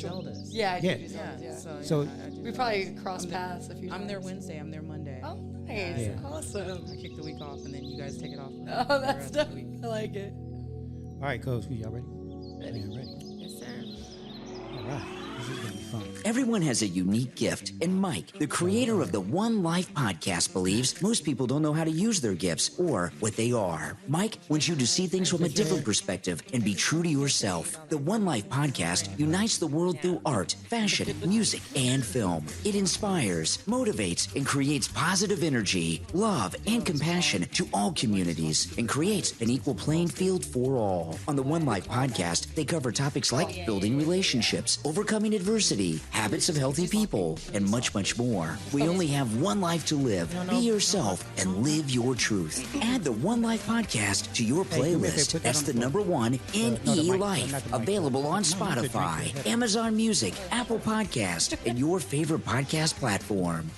sell this. Yeah, I do Yeah. do sell this, yeah. So we probably cross paths a few times. I'm there Wednesday. I'm there Monday. Oh, nice. Yeah. Awesome. I kick the week off, and then you guys take it off. Oh, that's dope. I like it. All right, Coach, y'all ready? Ready. Yes, sir. All right. This is going to be fun. Everyone has a unique gift, and Mike, the creator of the 1NELife podcast, believes most people don't know how to use their gifts or what they are. Mike wants you to see things from a different perspective and be true to yourself. The 1NELife podcast unites the world through art, fashion, music, and film. It inspires, motivates, and creates positive energy, love, and compassion to all communities and creates an equal playing field for all. On the 1NELife podcast, they cover topics like building relationships, overcoming adversity, habits of healthy people, and much, much more. We only have one life to live. Be yourself and live your truth. Add the 1NELife podcast to your playlist. That's the number 1 1NELife. Available on Spotify, Amazon Music, Apple Podcast, and your favorite podcast platform.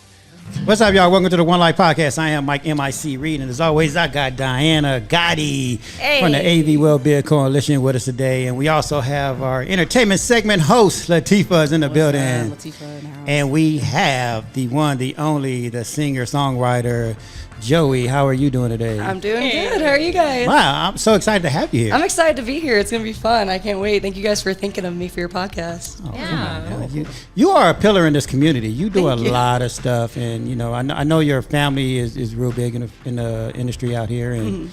What's up, y'all? Welcome to the 1NELife podcast. I am Mike M.I.C. Reed, and as always, I got Diana Gotti from the AV Wellbeing Coalition with us today, and we also have our entertainment segment host, Latifah, is in the building. Latifah in the house. And we have the one, the only, the singer-songwriter, Joei. How are you doing today? I'm doing good. How are you guys? Wow, I'm so excited to have you here. I'm excited to be here. It's going to be fun. I can't wait. Thank you guys for thinking of me for your podcast. Oh, Yeah. come on, you are a pillar in this community. You do Thank a you. lot of stuff, and I know your family is real big in the industry out here, and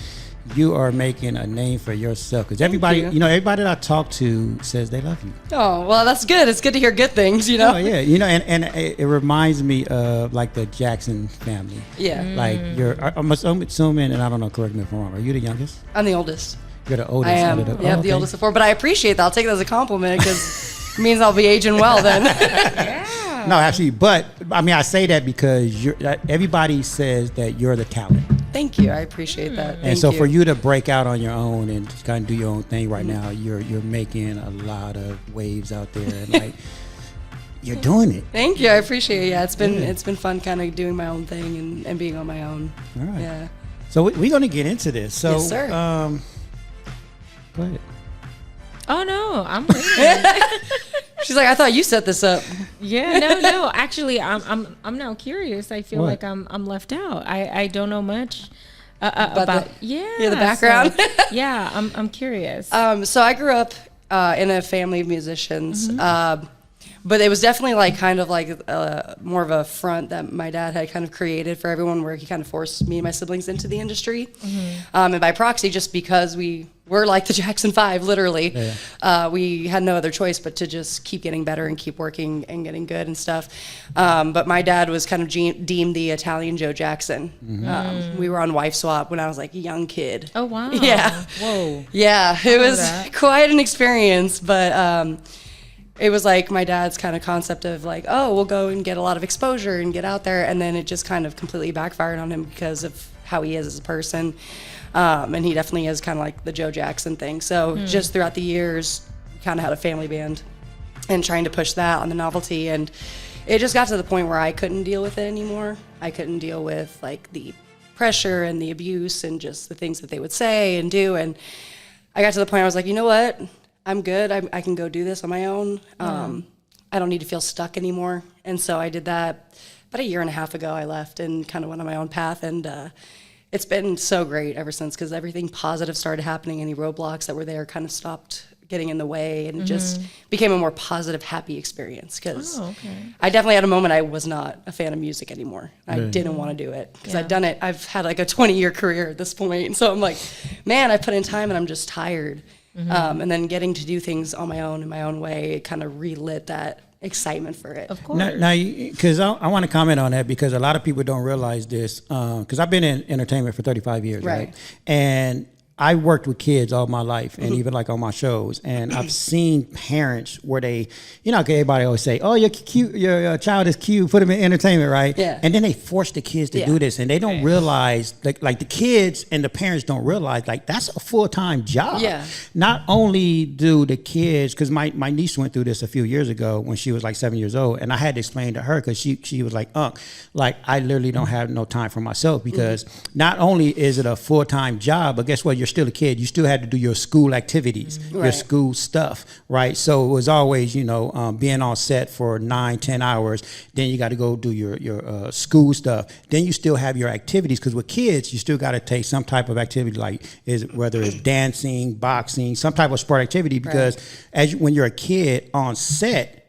you are making a name for yourself. Because everybody, you. Everybody that I talk to says they love you. Oh, well, that's good. It's good to hear good things, you know? Oh yeah, and it reminds me of like the Jackson family. Yeah. Like I'm assuming, and I don't know, correct me if I'm wrong. Are you the youngest? I'm the oldest. You're the oldest. I am. out of Yeah, oh, the okay. oldest of 4. But I appreciate that. I'll take it as a compliment because it means I'll be aging well then. No, actually, but I mean, I say that because everybody says that you're the talent. Thank you. I appreciate that. And Thank so you. for you to break out on your own and just kind of do your own thing right now, you're making a lot of waves out there, and like you're doing it. Thank you. I appreciate it. Yeah, it's been fun kind of doing my own thing and being on my own. All right. Yeah. So we're gonna get into this. So, Yes, sir. Go ahead. Oh no, I'm waiting. She's like, I thought you set this up. Yeah, no. Actually, I'm now curious. I feel What? like I'm left out. I don't know much about the background. So, yeah, I'm curious. So I grew up in a family of musicians, but it was definitely like kind of like more of a front that my dad had kind of created for everyone, where he kind of forced me and my siblings into the industry, and by proxy, just because we were like the Jackson 5, literally. We had no other choice but to just keep getting better and keep working and getting good and stuff. But my dad was kind of deemed the Italian Joe Jackson. We were on wife swap when I was like a young kid. Oh wow. Yeah. Whoa. Yeah, it was that. quite an experience, but it was like my dad's kind of concept of like, oh, we'll go and get a lot of exposure and get out there, and then it just kind of completely backfired on him because of how he is as a person. And he definitely is kind of like the Joe Jackson thing. So just throughout the years, we kind of had a family band and trying to push that on the novelty. And it just got to the point where I couldn't deal with it anymore. I couldn't deal with like the pressure and the abuse and just the things that they would say and do. And I got to the point where I was like, you know what? I'm good. I can go do this on my own. I don't need to feel stuck anymore. And so I did that about a year and a half ago. I left and kind of went on my own path. And it's been so great ever since, because everything positive started happening. Any roadblocks that were there kind of stopped getting in the way, and it just became a more positive, happy experience. Because I definitely had a moment I was not a fan of music anymore. I didn't want to do it because I'd done it. I've had like a 20-year career at this point. And so I'm like, man, I put in time and I'm just tired. And then getting to do things on my own in my own way, it kind of relit that excitement for it. Of course. Now, because I want to comment on that, because a lot of people don't realize this. Because I've been in entertainment for 35 years, right? And I worked with kids all my life, and even like on my shows, and I've seen parents where they, everybody always say, "Oh, your child is cute, put them in entertainment," right? Yeah. And then they force the kids to do this, and they don't realize, like the kids and the parents don't realize, like that's a full-time job. Yeah. Not only do the kids, because my niece went through this a few years ago when she was like 7 years old, and I had to explain to her, because she was like, like I literally don't have no time for myself, because not only is it a full-time job, but guess what? You're you're still a kid. You still had to do your school activities, your school stuff, right? So it was always, being on set for 9-10 hours. Then you got to go do your school stuff. Then you still have your activities, because with kids, you still got to take some type of activity, like whether it's dancing, boxing, some type of sport activity, because when you're a kid on set,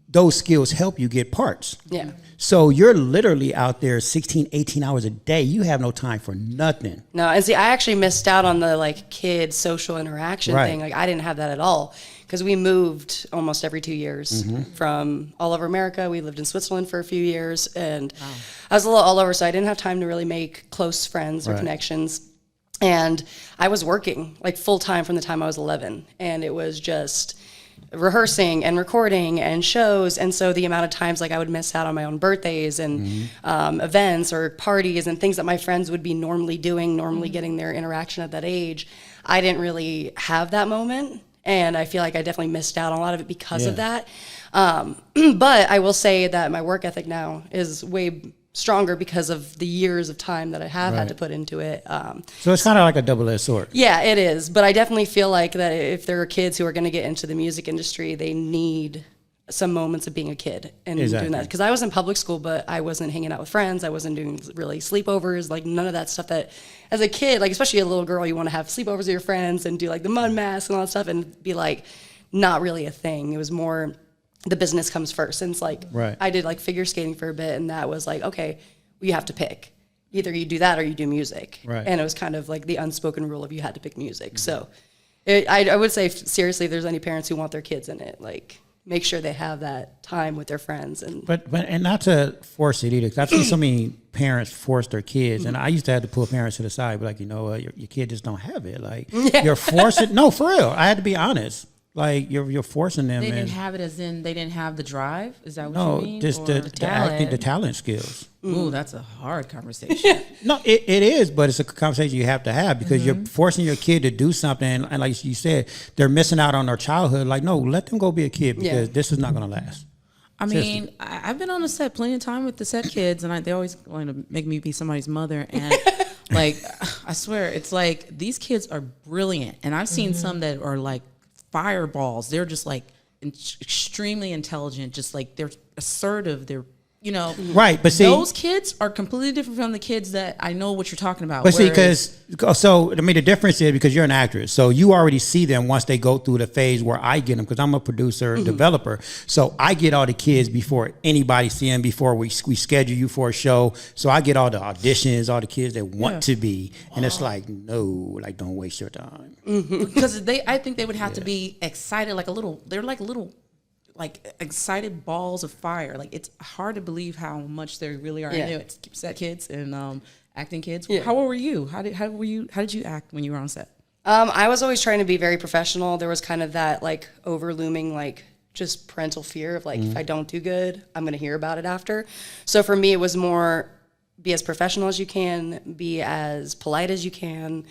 those skills help you get parts. Yeah. So you're literally out there 16, 18 hours a day. You have no time for nothing. No, and see, I actually missed out on the kid social interaction thing. I didn't have that at all, because we moved almost every 2 years from all over America. We lived in Switzerland for a few years, and I was a little all over, so I didn't have time to really make close friends or connections. And I was working full time from the time I was 11, and it was just rehearsing and recording and shows. And so the amount of times I would miss out on my own birthdays and events or parties and things that my friends would be normally doing, getting their interaction at that age, I didn't really have that moment. And I feel like I definitely missed out on a lot of it because of that. But I will say that my work ethic now is way stronger because of the years of time that I have had to put into it. So it's kind of like a double-edged sword. Yeah, it is. But I definitely feel like that if there are kids who are going to get into the music industry, they need some moments of being a kid and doing that. Because I was in public school, but I wasn't hanging out with friends. I wasn't doing really sleepovers, none of that stuff that, as a kid, especially a little girl, you want to have sleepovers with your friends and do the mud mask and all that stuff, and be not really a thing. It was more the business comes first. And it's I did figure skating for a bit, and that was okay, well, you have to pick. Either you do that or you do music. Right. And it was kind of the unspoken rule of you had to pick music. So I would say, seriously, if there's any parents who want their kids in it, make sure they have that time with their friends. But not to force it either, because I've seen so many parents force their kids, and I used to have to pull parents to the side, but your kid just don't have it. You're forcing. No, for real. I had to be honest. You're forcing them. They didn't have it, as in they didn't have the drive. Is that what you mean? No, just the acting, the talent skills. Ooh, that's a hard conversation. No, it is, but it's a conversation you have to have, because you're forcing your kid to do something, and like you said, they're missing out on their childhood. No, let them go be a kid, because this is not going to last. I mean, I've been on the set plenty of time with the set kids, and they always want to make me be somebody's mother, and I swear, it's these kids are brilliant, and I've seen some that are fireballs. They're just extremely intelligent, just they're assertive, they're right, but see, those kids are completely different from the kids that I know what you're talking about. But see, the difference is, because you're an actress, so you already see them once they go through the phase where I get them, because I'm a producer, developer, so I get all the kids before anybody see them, before we schedule you for a show. So I get all the auditions, all the kids that want to be, and it's no, don't waste your time. Because I think they would have to be excited, they're little excited balls of fire. It's hard to believe how much they really are into it. Set kids and acting kids. How old were you? How did you act when you were on set? I was always trying to be very professional. There was kind of that over looming just parental fear of if I don't do good, I'm going to hear about it after. So for me, it was more be as professional as you can, be as polite as you can.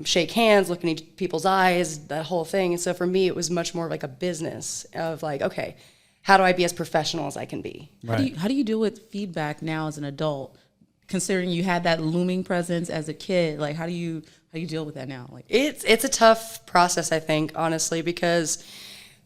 Shake hands, look in people's eyes, that whole thing. And so for me, it was much more a business of okay, how do I be as professional as I can be? Right. How do you deal with feedback now as an adult, considering you had that looming presence as a kid? How do you deal with that now? It's a tough process, I think, honestly, because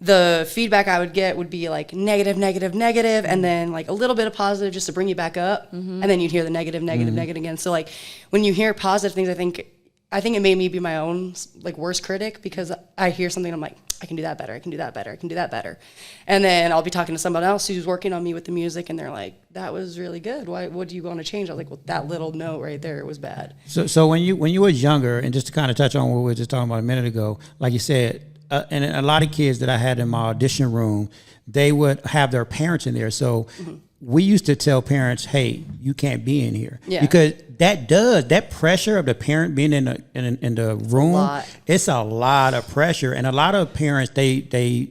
the feedback I would get would be negative, and then a little bit of positive just to bring you back up, and then you'd hear the negative again. So when you hear positive things, I think it made me be my own worst critic, because I hear something and I'm I can do that better, I can do that better, I can do that better. And then I'll be talking to someone else who's working on me with the music, and they're that was really good. What do you want to change? I was well, that little note right there, it was bad. So when you was younger, and just to kind of touch on what we were just talking about a minute ago, like you said, and a lot of kids that I had in my audition room, they would have their parents in there. So we used to tell parents, hey, you can't be in here. Yeah. Because that pressure of the parent being in the room, it's a lot of pressure. And a lot of parents, they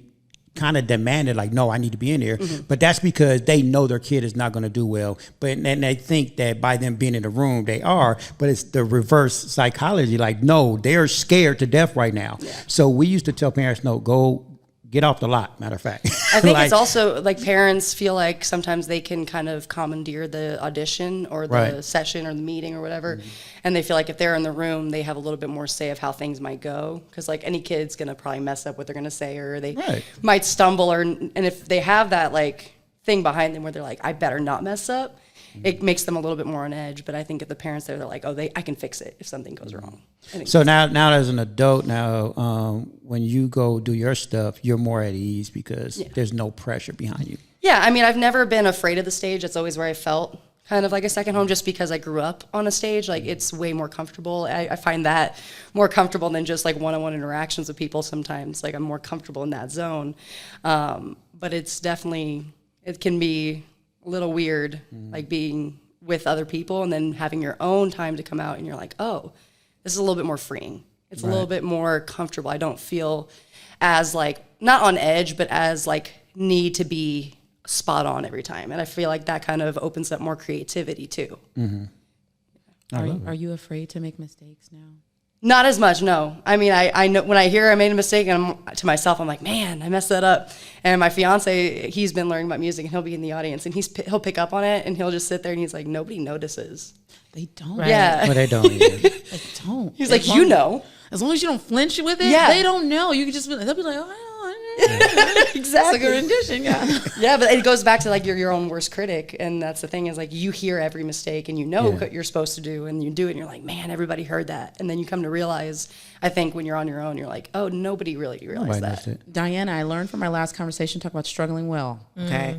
kind of demanded no, I need to be in here. But that's because they know their kid is not going to do well. And they think that by them being in the room, they are. But it's the reverse psychology. No, they're scared to death right now. Yeah. So we used to tell parents, no, go get off the lot, matter of fact. I think Like- it's also like parents feel like sometimes they can kind of commandeer the audition or the Right. session or the meeting or whatever. And they feel like if they're in the room, they have a little bit more say of how things might go. Because like any kid's going to probably mess up what they're going to say, or they Right. might stumble. And if they have that like thing behind them where they're like, I better not mess up, it makes them a little bit more on edge. But I think if the parents there, they're like, oh, I can fix it if something goes wrong. So now as an adult now, when you go do your stuff, you're more at ease because there's no pressure behind you. Yeah, I mean, I've never been afraid of the stage. That's always where I felt kind of like a second home, just because I grew up on a stage. Like, it's way more comfortable. I find that more comfortable than just like one-on-one interactions with people sometimes. Like, I'm more comfortable in that zone. But it's definitely, it can be a little weird, like being with other people and then having your own time to come out and you're like, oh, this is a little bit more freeing. It's a little bit more comfortable. I don't feel as like, not on edge, but as like need to be spot on every time. And I feel like that kind of opens up more creativity too. Are you afraid to make mistakes now? Not as much, no. I mean, I know when I hear I made a mistake, and to myself, I'm like, man, I messed that up. And my fiance, he's been learning about music, and he'll be in the audience, and he'll pick up on it, and he'll just sit there, and he's like, nobody notices. They don't. Right. Yeah. But they don't. Either. They don't. He's like, you know. As long as you don't flinch with it, Yeah. they don't know. You can just, they'll be like, oh, Exactly. it's like a rendition, yeah. Yeah, but it goes back to like you're your own worst critic, and that's the thing is like you hear every mistake and you know what you're supposed to do, and you do it, and you're like, man, everybody heard that, and then you come to realize, I think when you're on your own, you're like, oh, nobody really realized Nobody that. knows it. Diana, I learned from our last conversation, talk about struggling well. Okay.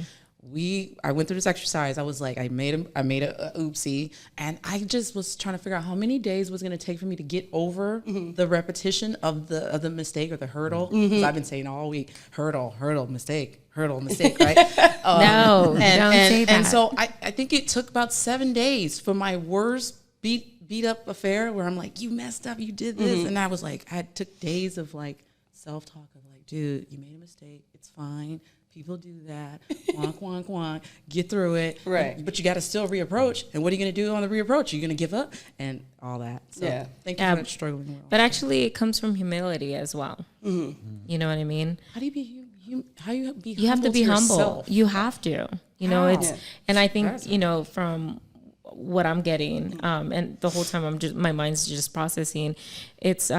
I went through this exercise. I was like, I made a oopsie, and I just was trying to figure out how many days was going to take for me to get over the repetition of the mistake or the hurdle. Because I've been saying all week, hurdle, mistake, right? No, don't say that. And so I think it took about 7 days for my worst beat up affair where I'm like, you messed up, you did this, and I was like, I took days of like self talk of like, dude, you made a mistake, it's fine. People do that. Wonk, wonk, wonk. Get through it. Right. But you got to still reapproach. And what are you going to do on the reapproach? Are you going to give up? And all that. So thank you for that struggling world. But actually, it comes from humility as well. You know what I mean? How do you be how you be You have to be humble. You have to. You know, it's and I think you know from what I'm getting, and the whole time my mind's just processing. It's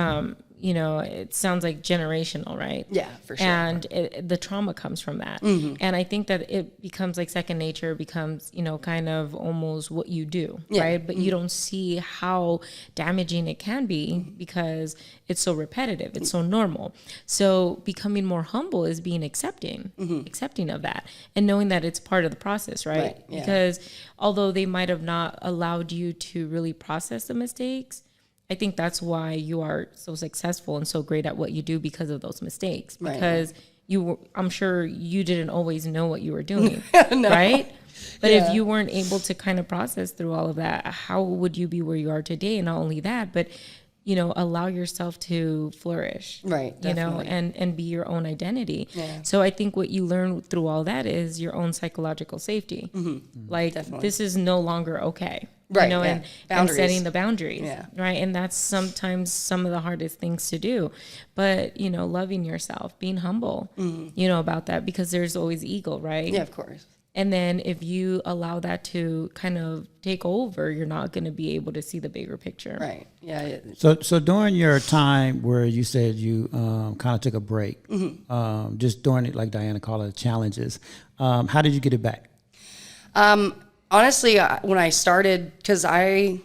you know, it sounds like generational, right? Yeah, for sure. And the trauma comes from that. And I think that it becomes like second nature, becomes, you know, kind of almost what you do, right? But you don't see how damaging it can be because it's so repetitive. It's so normal. So becoming more humble is being accepting of that and knowing that it's part of the process, right? Yeah. Because although they might have not allowed you to really process the mistakes, I think that's why you are so successful and so great at what you do because of those mistakes. Because I'm sure you didn't always know what you were doing, right? But if you weren't able to kind of process through all of that, how would you be where you are today? And not only that, but you know, allow yourself to flourish, Right, you know, and be your own identity. So I think what you learn through all that is your own psychological safety. Like this is no longer okay. Right, You know, and setting the boundaries, Yeah. right? And that's sometimes some of the hardest things to do. But, you know, loving yourself, being humble, you know, about that, because there's always ego, right? Yeah, of course. And then if you allow that to kind of take over, you're not going to be able to see the bigger picture. Right. Yeah. So during your time where you said you kind of took a break, just during it, like Diana called it, challenges, how did you get it back? Honestly, when I started, because the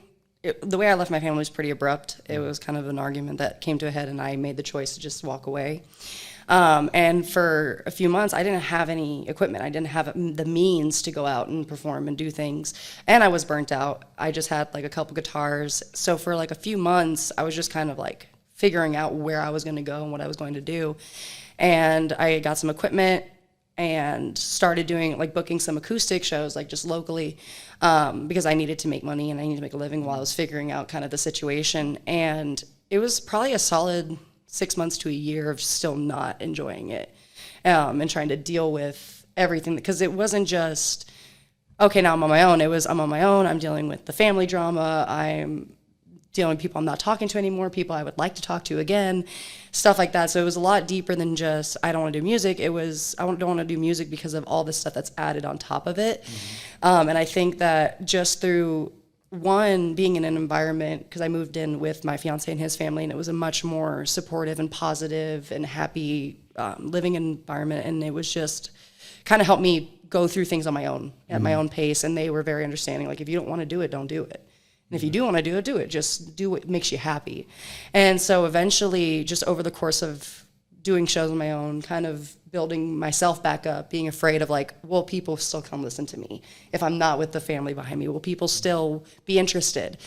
way I left my family was pretty abrupt. It was kind of an argument that came to a head, and I made the choice to just walk away. And for a few months, I didn't have any equipment. I didn't have the means to go out and perform and do things. And I was burnt out. I just had like a couple guitars. So for like a few months, I was just kind of like figuring out where I was going to go and what I was going to do. And I got some equipment and started doing like booking some acoustic shows, like just locally, because I needed to make money and I needed to make a living while I was figuring out kind of the situation. And it was probably a solid 6 months to a year of still not enjoying it, and trying to deal with everything, because it wasn't just, okay, now I'm on my own. It was, I'm on my own. I'm dealing with the family drama. I'm the only people I'm not talking to anymore, people I would like to talk to again, stuff like that. So it was a lot deeper than just, I don't want to do music. It was, don't want to do music because of all this stuff that's added on top of it. And I think that just through being in an environment, because I moved in with my fiance and his family, and it was a much more supportive and positive and happy living environment. And it was just kind of helped me go through things on my own, at my own pace. And they were very understanding. Like, if you don't want to do it, don't do it. And if you do want to do it. Just do what makes you happy. And so eventually, just over the course of doing shows on my own, kind of building myself back up, being afraid of like, will people still come listen to me? If I'm not with the family behind me, will people still be interested?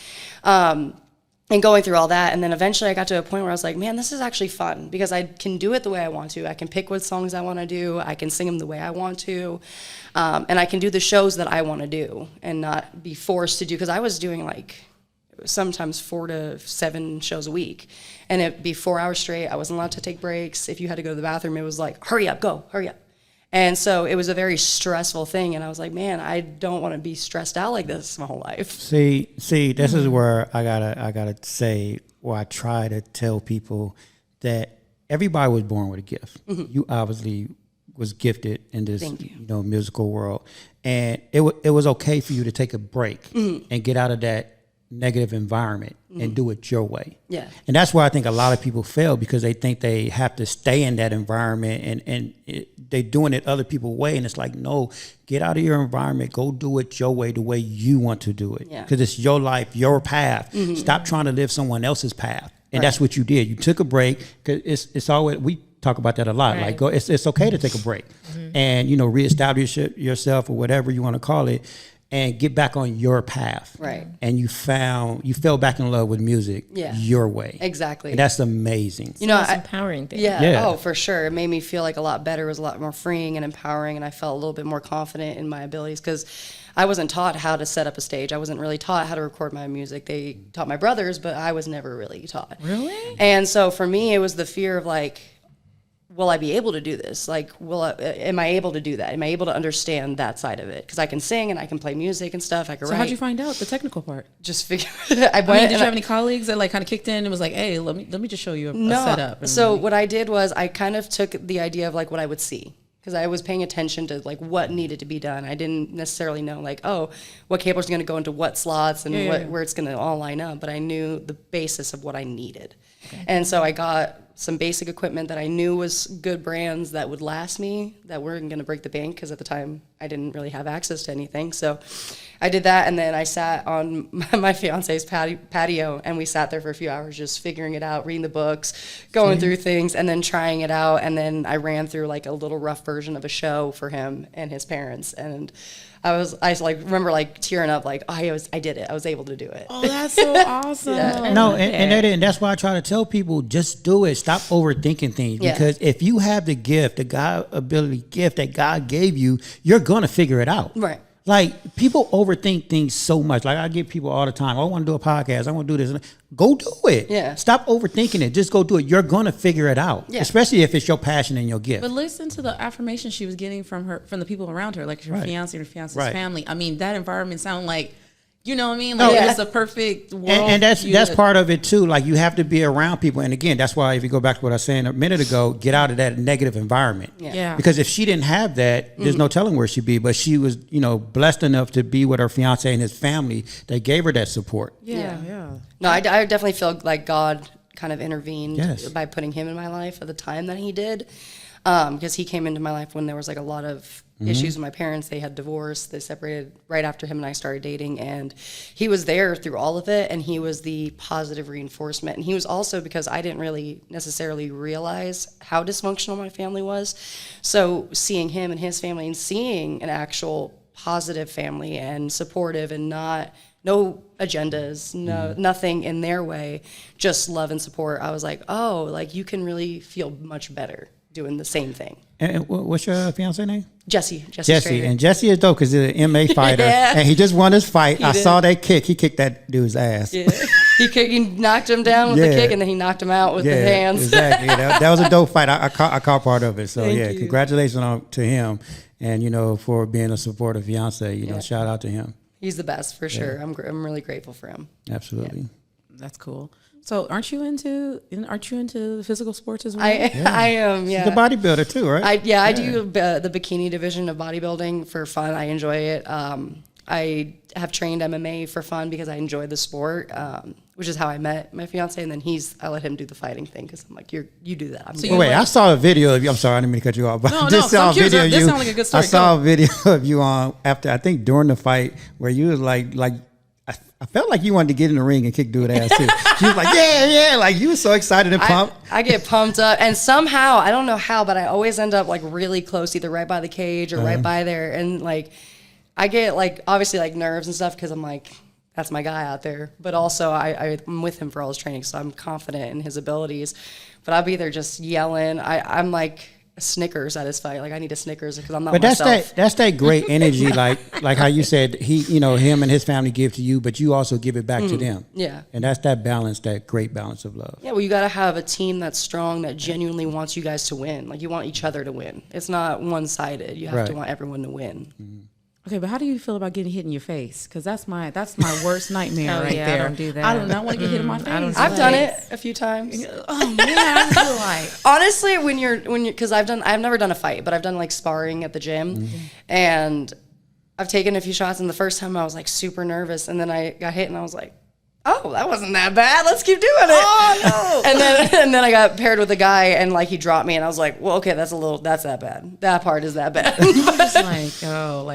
And going through all that. And then eventually I got to a point where I was like, man, this is actually fun because I can do it the way I want to. I can pick what songs I want to do. I can sing them the way I want to. And I can do the shows that I want to do and not be forced to do, because I was doing like sometimes 4 to 7 shows a week. And it'd be 4 hours straight. I wasn't allowed to take breaks. If you had to go to the bathroom, it was like, hurry up, go, hurry up. And so it was a very stressful thing. And I was like, man, I don't want to be stressed out like this my whole life. See, this is where I gotta say, where I try to tell people that everybody was born with a gift. You obviously was gifted in this, musical world, and it was okay for you to take a break and get out of that negative environment and do it your way. Yeah. And that's why I think a lot of people fail, because they think they have to stay in that environment and they're doing it other people's way. And it's like, no, get out of your environment, go do it your way, the way you want to do it. Yeah. Because it's your life, your path. Stop trying to live someone else's path. And that's what you did. You took a break, because it's always, we talk about that a lot. Right. Like, it's okay to take a break and, reestablish yourself, or whatever you want to call it, and get back on your path. Right. And you fell back in love with music your way. Exactly. And that's amazing. You know, It's empowering thing. Yeah. Oh, for sure. It made me feel like a lot better. It was a lot more freeing and empowering. And I felt a little bit more confident in my abilities, because I wasn't taught how to set up a stage. I wasn't really taught how to record my music. They taught my brothers, but I was never really taught. Really? And so for me, it was the fear of like, will I be able to do this? Like, am I able to do that? Am I able to understand that side of it? Because I can sing and I can play music and stuff. I can So write. how'd you find out the technical part? Just figure. Did you have any colleagues that like kind of kicked in and was like, "Hey, let me just show you a setup"? And So what I did was I kind of took the idea of like what I would see, because I was paying attention to like what needed to be done. I didn't necessarily know like, oh, what cable's going to go into what slots and where it's going to all line up, but I knew the basis of what I needed. Okay. And so I got some basic equipment that I knew was good brands that would last me, that weren't going to break the bank, because at the time I didn't really have access to anything. So I did that, and then I sat on my fiance's patio, and we sat there for a few hours just figuring it out, reading the books, going through things, and then trying it out. And then I ran through like a little rough version of a show for him and his parents, and I remember like tearing up, like, oh, I did it. I was able to do it. Oh, that's so awesome. No, and that's why I try to tell people, just do it. Stop overthinking things, because if you have the gift, the God ability gift that God gave you, you're going to figure it out. Right. Like, people overthink things so much. Like, I get people all the time, oh, I want to do a podcast, I want to do this. Go do it. Yeah. Stop overthinking it. Just go do it. You're going to figure it out, especially if it's your passion and your gift. But listen to the affirmation she was getting from the people around her, like her fiance and her fiance's family. I mean, that environment sounded like, you know what I mean? Like, it was a perfect world. And that's part of it too. Like, you have to be around people. And again, that's why, if you go back to what I was saying a minute ago, get out of that negative environment. Yeah. Because if she didn't have that, there's no telling where she'd be. But she was, blessed enough to be with her fiance and his family that gave her that support. Yeah. No, I definitely feel like God kind of intervened by putting him in my life at the time that he did. Because he came into my life when there was like a lot of issues with my parents. They had divorced. They separated right after him and I started dating. And he was there through all of it. And he was the positive reinforcement. And he was also, because I didn't really necessarily realize how dysfunctional my family was. So seeing him and his family and seeing an actual positive family and supportive and no agendas, nothing in their way, just love and support. I was like, oh, like you can really feel much better doing the same thing. And what's your fiance name? Jesse. And Jesse is dope because he's an MMA fighter, and he just won his fight. I saw that kick. He kicked that dude's ass. Yeah. He knocked him down with the kick, and then he knocked him out with the hands. Exactly. That was a dope fight. I caught part of it. So congratulations to him, and for being a supportive fiance. Shout out to him. He's the best for sure. I'm really grateful for him. Absolutely. That's cool. So aren't you into physical sports as well? I am, yeah. She's a bodybuilder too, right? I do the bikini division of bodybuilding for fun. I enjoy it. I have trained MMA for fun because I enjoy the sport, which is how I met my fiance. And then I let him do the fighting thing because I'm like, you do that. I saw a video of you. I'm sorry, I didn't mean to cut you off. But No, just saw a video of you. This sounds like a good story. I saw a video of you after, I think during the fight, where you was like I felt like you wanted to get in the ring and kick dude ass too. She was like, yeah, like you were so excited and pumped. I get pumped up, and somehow, I don't know how, but I always end up like really close, either right by the cage or right by there. And like, I get like, obviously like nerves and stuff because I'm like, that's my guy out there. But also I'm with him for all his training, so I'm confident in his abilities. But I'll be there just yelling. I'm like Snickers at his fight. Like I need a Snickers because I'm not myself. That's that great energy, like how you said him and his family give to you, but you also give it back to them. Yeah. And that's that balance, that great balance of love. Yeah, well, you got to have a team that's strong, that genuinely wants you guys to win. Like you want each other to win. It's not one-sided. You have to want everyone to win. Mm-hmm. Okay, but how do you feel about getting hit in your face? Because that's my worst nightmare right yeah, there. I don't do that. I do not want to get hit in my face. I've done it a few times. Oh man, I feel like Honestly, when you're because I've never done a fight, but I've done like sparring at the gym, and I've taken a few shots. And the first time I was like super nervous, and then I got hit, and I was like, oh, that wasn't that bad. Let's keep doing it. Oh no! and then I got paired with a guy, and like he dropped me, and I was like, well, okay, that's that bad. That part is that bad.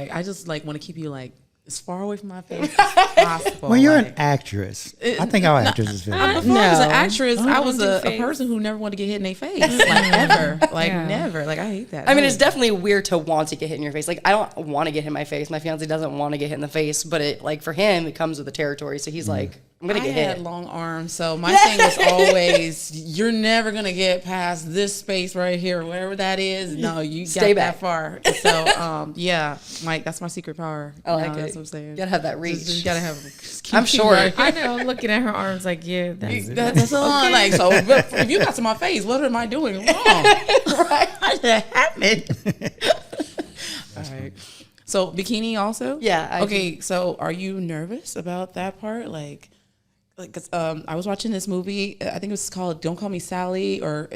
I just want to keep you like as far away from my face as possible. When you're an actress, I think our actresses feel that. Before I was an actress, I was a person who never wanted to get hit in their face, like ever, never. Like I hate that. I mean, it's definitely weird to want to get hit in your face. Like I don't want to get hit in my face. My fiance doesn't want to get hit in the face, but it like for him, it comes with the territory. So he's like, I'm gonna get hit. I had long arms, so my thing was always, you're never gonna get past this space right here, wherever that is. No, you Stay got back. that far. So, yeah, Mike, that's my secret power. I like it. That's what I'm saying. You gotta have that reach. You gotta have. I'm short. I know. I'm looking at her arms like, yeah, That's all. Like, so if you got to my face, what am I doing wrong? Right? What happened? All right. So bikini also? Yeah. Okay. So are you nervous about that part? Like, cause I was watching this movie. I think it was called "Don't Call Me Sally," or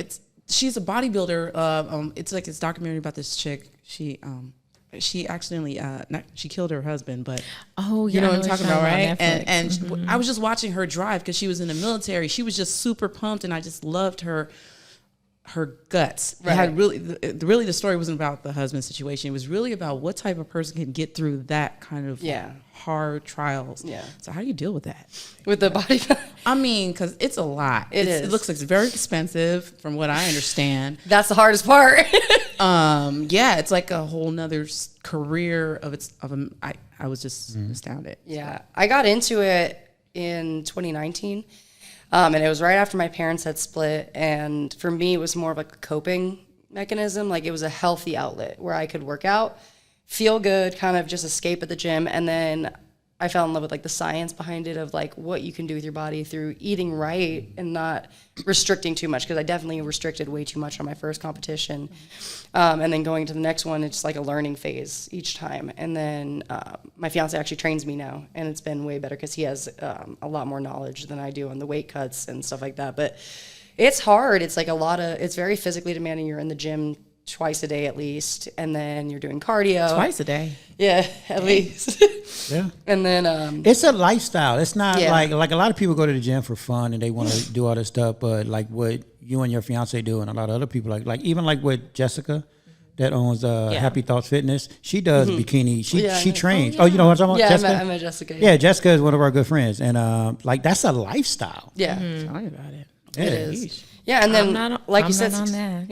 she's a bodybuilder. It's like this documentary about this chick. She accidentally she killed her husband, but you know what I'm talking about, right? And I was just watching her drive because she was in the military. She was just super pumped, and I just loved her guts. Right. It had really the story wasn't about the husband situation. It was really about what type of person can get through that kind of hard trials. Yeah. So how do you deal with that? With the body? I mean, because it's a lot. It looks like it's very expensive from what I understand. That's the hardest part. Yeah, it's like a whole nother career I was just astounded. Yeah. I got into it in 2019. And it was right after my parents had split. And for me, it was more of like a coping mechanism. Like it was a healthy outlet where I could work out, feel good, kind of just escape at the gym. And then I fell in love with like the science behind it of like what you can do with your body through eating right and not restricting too much. Because I definitely restricted way too much on my first competition. And then going to the next one, it's like a learning phase each time. And then my fiance actually trains me now, and it's been way better because he has a lot more knowledge than I do on the weight cuts and stuff like that. But it's hard. It's like it's very physically demanding. You're in the gym twice a day at least, and then you're doing cardio. Twice a day? Yeah, at least. Yeah. And then it's a lifestyle. It's not like a lot of people go to the gym for fun and they want to do all this stuff, but like what you and your fiance do and a lot of other people like even like with Jessica that owns Happy Thoughts Fitness, she does bikini. She trains. Oh, you know what I'm talking about? Jessica? I met Jessica. Yeah, Jessica is one of our good friends, and like that's a lifestyle. Yeah. Tell me about it. It is. Yeah, and then like you said, on that.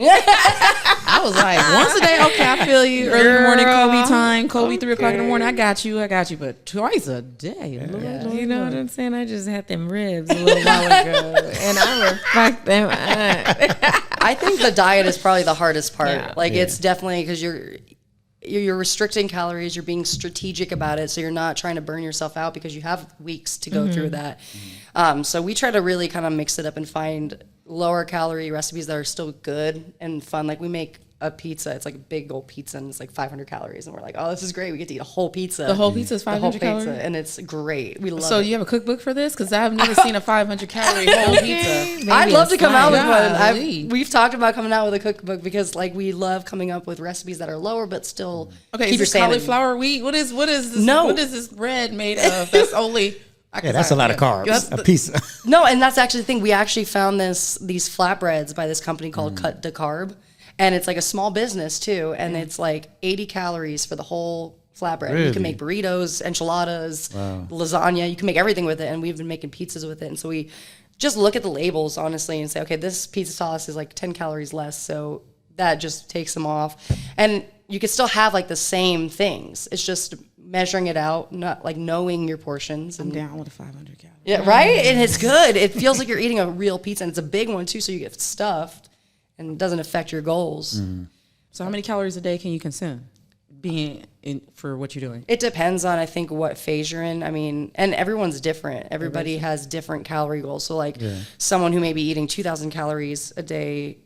I was like, once a day, okay, I feel you. Early in the morning, Kobe time, Kobe 3 o'clock in the morning, I got you. But twice a day, Lord, You know what I'm saying? I just had them ribs a little while ago, and I would fuck them up. I think the diet is probably the hardest part. It's definitely because you're restricting calories, you're being strategic about it, so you're not trying to burn yourself out because you have weeks to go through that. So we try to really kind of mix it up and find lower calorie recipes that are still good and fun. Like we make a pizza. It's like a big old pizza, and it's like 500 calories. And we're like, oh, this is great. We get to eat a whole pizza. The whole pizza is The whole 500 pizza, calories. and it's great. We love So it. you have a cookbook for this? Because I've never seen a 500 calorie whole pizza. I'd love to come out with Golly. one. We've talked about coming out with a cookbook because like we love coming up with recipes that are lower but still Okay, keep is your this sanity. cauliflower wheat? What is this? No. What is this bread made of? That's only. Yeah, that's a lot of carbs. A pizza. No, and that's actually the thing. We actually found these flatbreads by this company called Cut to Carb, and it's like a small business too, and it's like 80 calories for the whole flatbread. You Really? can make burritos, enchiladas, lasagna. You can make everything with it, and we've been making pizzas with it. And so we just look at the labels honestly and say, okay, this pizza sauce is like 10 calories less, so that just takes them off. And you could still have like the same things. It's just measuring it out, not like knowing your portions. I'm And down with the 500 calories. yeah, right? And it's good. It feels like you're eating a real pizza, and it's a big one too, so you get stuffed and it doesn't affect your goals. So how many calories a day can you consume? Being in for what you're doing. It depends on, I think, what phase you're in. I mean, and everyone's different. Everybody has different calorie goals. So like someone who may be eating 2,000 calories a day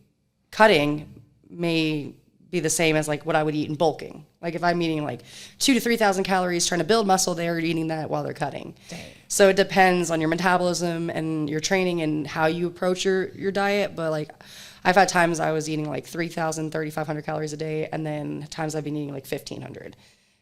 cutting may be the same as like what I would eat in bulking. Like if I'm eating like 2,000 to 3,000 calories trying to build muscle, they're eating that while they're cutting. Dang. So it depends on your metabolism and your training and how you approach your diet. But like I've had times I was eating like 3,000, 3,500 calories a day, and then times I've been eating like 1,500.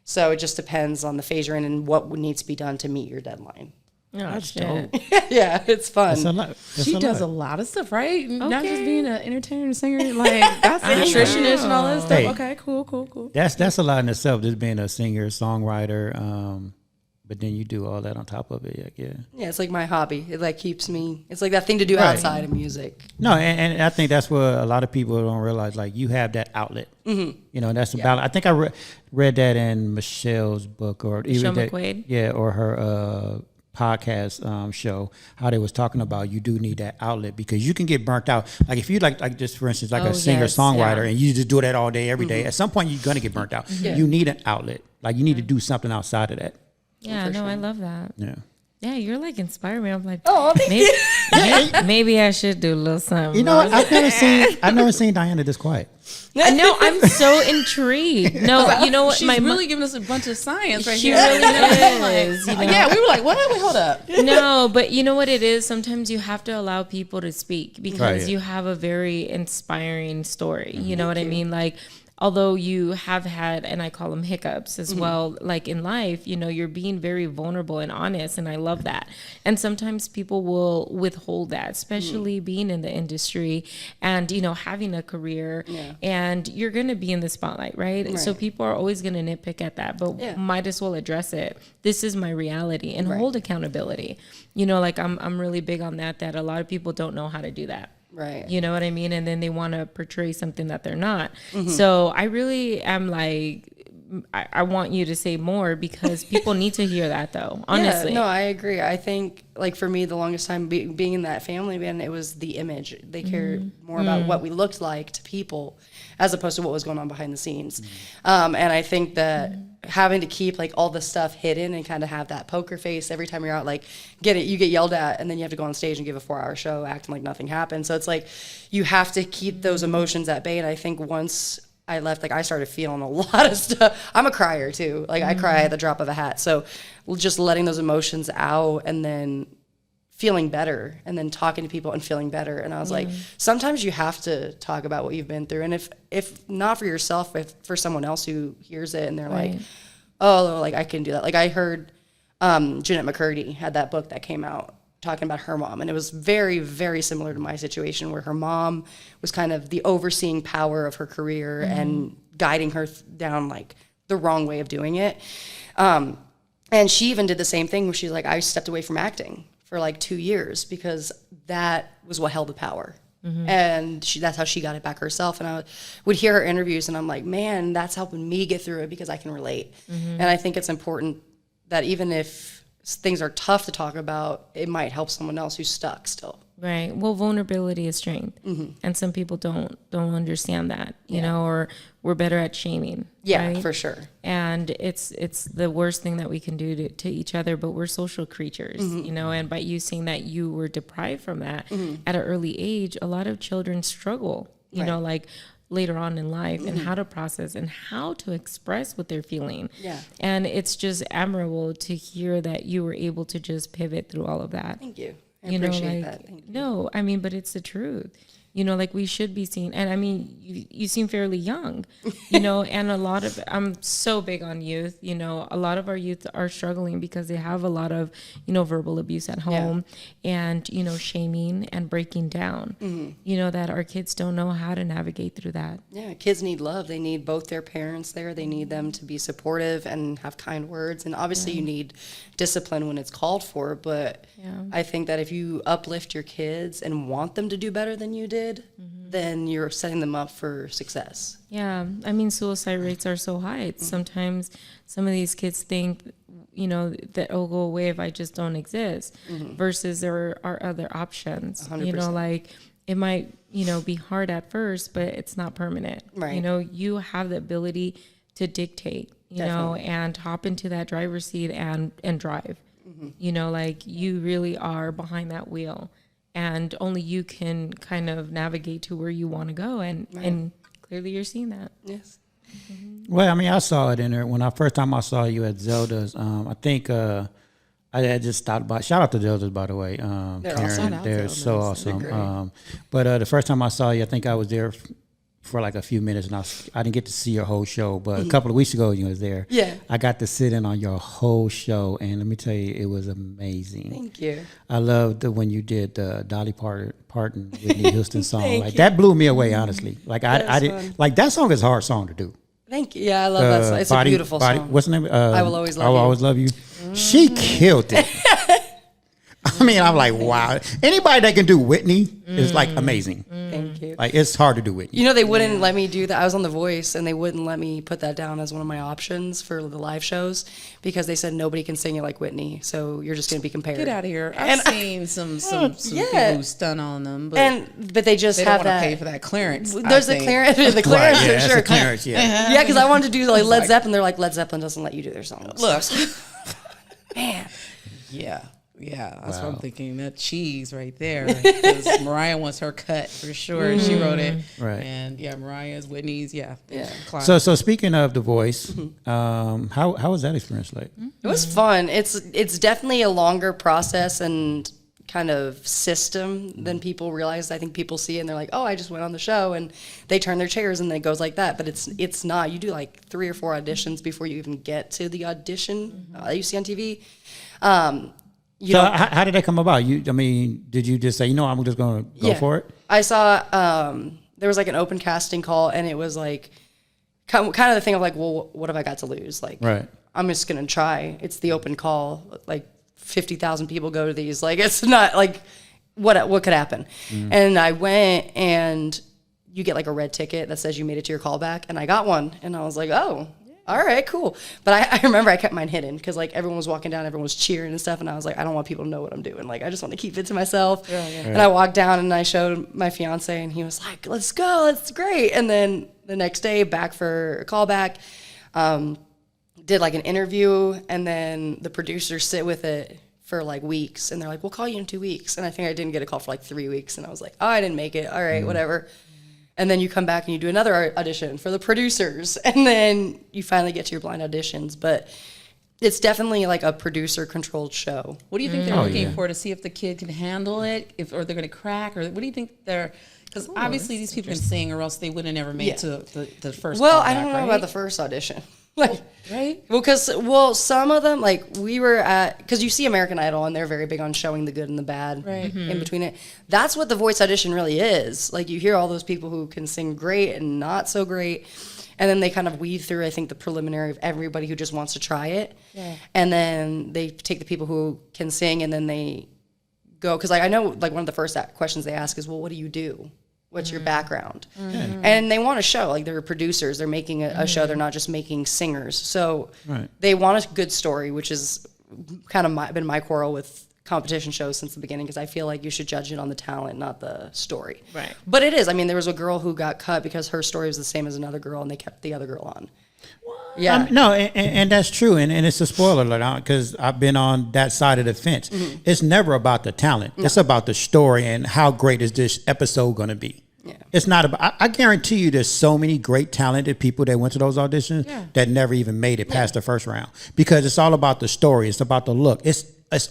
So it just depends on the phase you're in and what needs to be done to meet your deadline. Oh, That's shit. dope. Yeah, it's fun. That's a lot. That's She does a lot. lot of stuff, right? Not just Okay. being an entertainer and singer. Like that's a nutritionist and all that stuff. Hey. Okay, cool. That's a lot in itself. Just being a singer, songwriter, but then you do all that on top of it. Yeah. Yeah, it's like my hobby. It like keeps me. It's like that thing to do Right. outside of music. No, and I think that's what a lot of people don't realize. Like you have that outlet. You know, that's about. I think I read that in Michelle's book, or even Michelle McQuaid? Yeah, or her podcast show. How they was talking about you do need that outlet because you can get burnt out. Like if you like just for instance, like Oh, a singer yes, songwriter, yeah. and you just do that all day, every day. At some point, you're gonna get burnt out. You need an outlet. Like you need to do something outside of that. Yeah, no, I love that. Yeah. Yeah, you're like inspiring me. I'm like, Oh, maybe I should do a little something. You know what? I've never seen Diana this quiet. No, I'm so intrigued. No, you know what? She's really giving us a bunch of science right she here. really is. You know? Yeah, we were like, what? Wait, hold up. No, but you know what it is? Sometimes you have to allow people to speak because Right, yeah. you have a very inspiring story. You know what I mean? Like, although you have had, and I call them hiccups as well, like in life, you know, you're being very vulnerable and honest, and I love that. And sometimes people will withhold that, especially being in the industry and, you know, having a career, and you're going to be in the spotlight, right? So people are always going to nitpick at that, but might as well address it. This is my reality and hold accountability. You know, like I'm really big on that a lot of people don't know how to do that. Right. You know what I mean? And then they want to portray something that they're not. So I really am like, I want you to say more because people need to hear that though, honestly. Yeah, no, I agree. I think like for me, the longest time being in that family band, it was the image. They cared more about what we looked like to people as opposed to what was going on behind the scenes. And I think that having to keep like all the stuff hidden and kind of have that poker face every time you're out, like you get yelled at and then you have to go on stage and give a 4-hour show acting like nothing happened. So it's like you have to keep those emotions at bay. And I think once I left, like I started feeling a lot of stuff. I'm a crier too. Like I cry at the drop of a hat. So just letting those emotions out and then feeling better and then talking to people and feeling better. And I was like, sometimes you have to talk about what you've been through. And if not for yourself, if for someone else who hears it and they're like, oh, like I can do that. Like I heard Jeanette McCurdy had that book that came out talking about her mom. And it was very, very similar to my situation where her mom was kind of the overseeing power of her career and guiding her down like the wrong way of doing it. And she even did the same thing where she's like, I stepped away from acting for like 2 years because that was what held the power. And that's how she got it back herself. And I would hear her interviews and I'm like, man, that's helping me get through it because I can relate. And I think it's important that even if things are tough to talk about, it might help someone else who's stuck still. Right. Well, vulnerability is strength. And some people don't understand that, you know, or we're better at shaming. Yeah, right? for sure. And it's the worst thing that we can do to each other, but we're social creatures, you know, and by you saying that you were deprived from that at an early age, a lot of children struggle, you know, like later on in life and how to process and how to express what they're feeling. Yeah. And it's just admirable to hear that you were able to just pivot through all of that. Thank you. I You know, appreciate like, that. Thank you. no, I mean, but it's the truth. You know, like we should be seen. And I mean, you seem fairly young, you know, and a lot of, I'm so big on youth, you know, a lot of our youth are struggling because they have a lot of, you know, verbal abuse at home and, you know, shaming and breaking down, you know, that our kids don't know how to navigate through that. Yeah, kids need love. They need both their parents there. They need them to be supportive and have kind words. And obviously you need discipline when it's called for. But I think that if you uplift your kids and want them to do better than you did, then you're setting them up for success. Yeah, I mean, suicide rates are so high. It's sometimes some of these kids think, you know, that it'll go away if I just don't exist, versus there are other options. 100%. You know, like it might, you know, be hard at first, but it's not permanent. Right. You know, you have the ability to dictate, you know, and hop into that driver's seat and drive. You know, like you really are behind that wheel. And only you can kind of navigate to where you want to go. And clearly you're seeing that. Yes. Well, I mean, I saw it in there when first time I saw you at Zelda's. I think I had just stopped by. Shout out to Zelda's, by the way. They're Karen, awesome. they're so awesome. But the first time I saw you, I think I was there for like a few minutes, and I didn't get to see your whole show. But a couple of weeks ago, you was there. Yeah. I got to sit in on your whole show, and let me tell you, it was amazing. Thank you. I loved when you did the Dolly Parton Whitney Houston song. Like that blew me away, honestly. Like I did like that song is a hard song to do. Thank you. Yeah, I love that song. It's a beautiful song. What's the name? I Will Always Love I Will You. Always Love You. She killed it. I mean, I'm like, wow. Anybody that can do Whitney is like amazing. Thank you. Like it's hard to do Whitney. You know, they wouldn't let me do that. I was on The Voice, and they wouldn't let me put that down as one of my options for the live shows because they said nobody can sing it like Whitney, so you're just going to be compared. Get out of here. I've seen some people who stun on them, but they just they don't have want to that. pay for that clearance. There's the clearance, the clearance Right, for yeah, that's sure. the clearance, yeah. Yeah, because I wanted to do like Led Zeppelin. They're like, Led Zeppelin doesn't let you do their songs. Look. Man. Yeah, that's what I'm thinking. That cheese right there. Because Mariah wants her cut for sure. She wrote it. Right. And Mariah's, Whitney's, Clyde. So speaking of The Voice, how was that experience like? It was fun. It's definitely a longer process and kind of system than people realize. I think people see it and they're like, oh, I just went on the show, and they turn their chairs and it goes like that. But it's not. You do like 3 or 4 auditions before you even get to the audition that you see on TV. How did that come about? Did you just say, I'm just going to go for it? I saw there was like an open casting call, and it was like kind of the thing of like, well, what have I got to lose? Like, right. I'm just gonna try. It's the open call. Like 50,000 people go to these. Like, it's not like what could happen. And I went, and you get like a red ticket that says you made it to your callback, and I got one, and I was like, oh. All right, cool. But I remember I kept mine hidden because like everyone was walking down, everyone was cheering and stuff, and I was like, I don't want people to know what I'm doing. Like, I just want to keep it to myself. And I walked down and I showed my fiance, and he was like, let's go, it's great. And then the next day, back for a callback, did like an interview, and then the producers sit with it for like weeks, and they're like, we'll call you in 2 weeks. And I think I didn't get a call for like 3 weeks, and I was like, oh, I didn't make it. All right, whatever. And then you come back and you do another audition for the producers. And then you finally get to your blind auditions. But it's definitely like a producer-controlled show. What do you think they're looking for to see if the kid can handle it, or they're going to crack, or what do you think they're? Because obviously these people can sing, or else they would have never made to the first. Well, callback, I don't know right? about the first audition. Like, right? Well, some of them, like we were at, because you see American Idol, and they're very big on showing the good and the bad in between it. That's what the voice audition really is. Like, you hear all those people who can sing great and not so great. And then they kind of weave through, I think, the preliminary of everybody who just wants to try it. Yeah. And then they take the people who can sing, and then they go, because like I know like one of the first questions they ask is, well, what do you do? What's your background? And they want to show, like, they're producers. They're making a show. They're not just making singers. So they want a good story, which is kind of been my quarrel with competition shows since the beginning, because I feel like you should judge it on the talent, not the story. Right. But it is. I mean, there was a girl who got cut because her story was the same as another girl, and they kept the other girl on. Yeah. No, and that's true, and it's a spoiler alert because I've been on that side of the fence. It's never about the talent; it's about the story and how great is this episode going to be. Yeah. It's not about. I guarantee you, there's so many great, talented people that went to those auditions that never even made it past the first round because it's all about the story. It's about the look. It's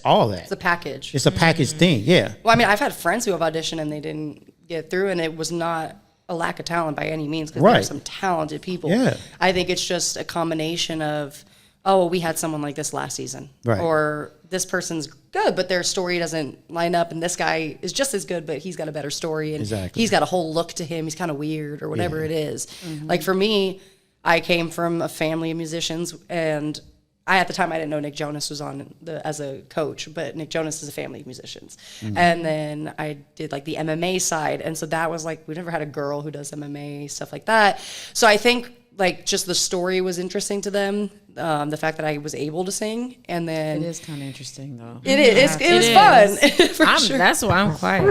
all that. It's a package. It's a package thing. Yeah. Well, I mean, I've had friends who have auditioned and they didn't get through, and it was not a lack of talent by any means because there are some talented people. Yeah. I think it's just a combination of, oh, well, we had someone like this last season, or this person's good, but their story doesn't line up, and this guy is just as good, but he's got a better story, and he's got a whole look to him. He's kind of weird, or whatever it is. Like for me, I came from a family of musicians, and at the time I didn't know Nick Jonas was on as a coach, but Nick Jonas is a family of musicians. And then I did like the MMA side, and so that was like we never had a girl who does MMA stuff like that. So I think like just the story was interesting to them. The fact that I was able to sing, and then it is kind of interesting though. It was fun. For sure. That's why I'm quiet.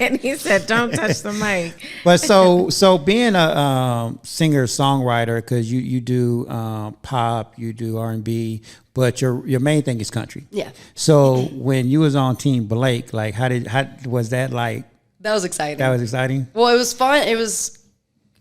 And he said, "Don't touch the mic." But so being a singer songwriter, because you do pop, you do R&B, but your main thing is country. Yeah. So when you was on Team Blake, like how was that like? That was exciting. That was exciting. Well, it was fun. It was.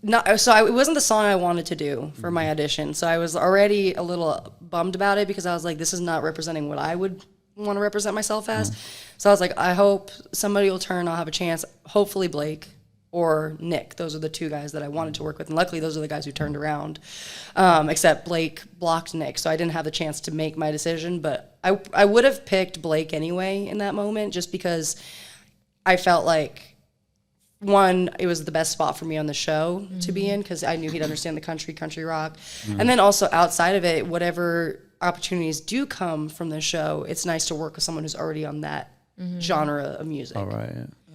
It wasn't the song I wanted to do for my audition. So I was already a little bummed about it because I was like, this is not representing what I would want to represent myself as. So I was like, I hope somebody will turn, I'll have a chance. Hopefully Blake or Nick. Those are the two guys that I wanted to work with. And luckily those are the guys who turned around. Except Blake blocked Nick. So I didn't have the chance to make my decision. But I would have picked Blake anyway in that moment just because I felt like, one, it was the best spot for me on the show to be in because I knew he'd understand the country rock. And then also outside of it, whatever opportunities do come from the show, it's nice to work with someone who's already on that genre of music. All right.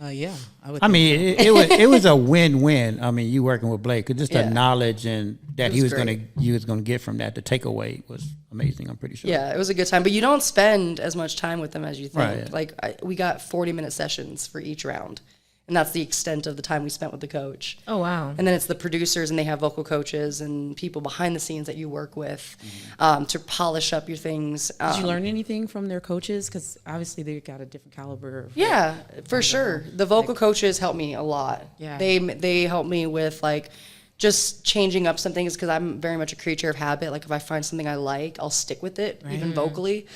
Yeah, I mean, it was a win-win. I mean, you working with Blake, 'cause just the knowledge and that you was gonna get from that, the takeaway was amazing. I'm pretty sure. Yeah, it was a good time, but you don't spend as much time with them as you think. Right. Like we got 40-minute sessions for each round. And that's the extent of the time we spent with the coach. Oh, wow. And then it's the producers, and they have vocal coaches and people behind the scenes that you work with to polish up your things. Did you learn anything from their coaches? Because obviously they got a different caliber of for sure. The vocal coaches helped me a lot. Yeah. They helped me with like just changing up some things because I'm very much a creature of habit. Like if I find something I like, I'll stick with it, even vocally.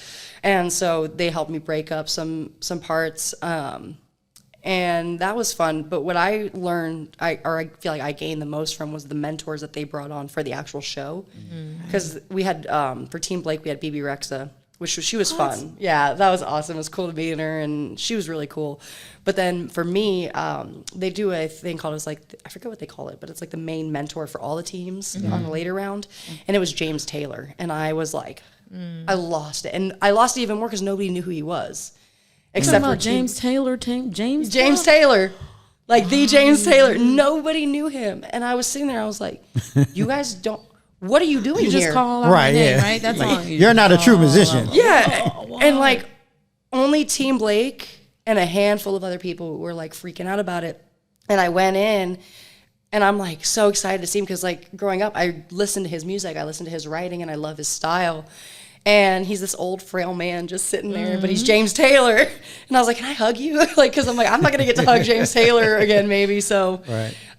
And so they helped me break up some parts. And that was fun. But what I learned, I feel like I gained the most from was the mentors that they brought on for the actual show. Because we had, for Team Blake, we had BB Rexa, she was fun. Yeah, that was awesome. It was cool to meet her, and she was really cool. But then for me, they do a thing called, I forget what they call it, but it's like the main mentor for all the teams on the later round. And it was James Taylor. And I was like, I lost it. And I lost it even more because nobody knew who he was. Except for James Taylor, James Taylor, like the James Taylor. Nobody knew him, and I was sitting there. I was like, "You guys don't. What are you doing You here?" just call out my name, right? That's all. You're not a true musician. Yeah, and like only Team Blake and a handful of other people were like freaking out about it. And I went in, and I'm like so excited to see him because like growing up, I listened to his music, I listened to his writing, and I love his style. And he's this old, frail man just sitting there, but he's James Taylor. And I was like, can I hug you? Like, because I'm like, I'm not going to get to hug James Taylor again, maybe. So,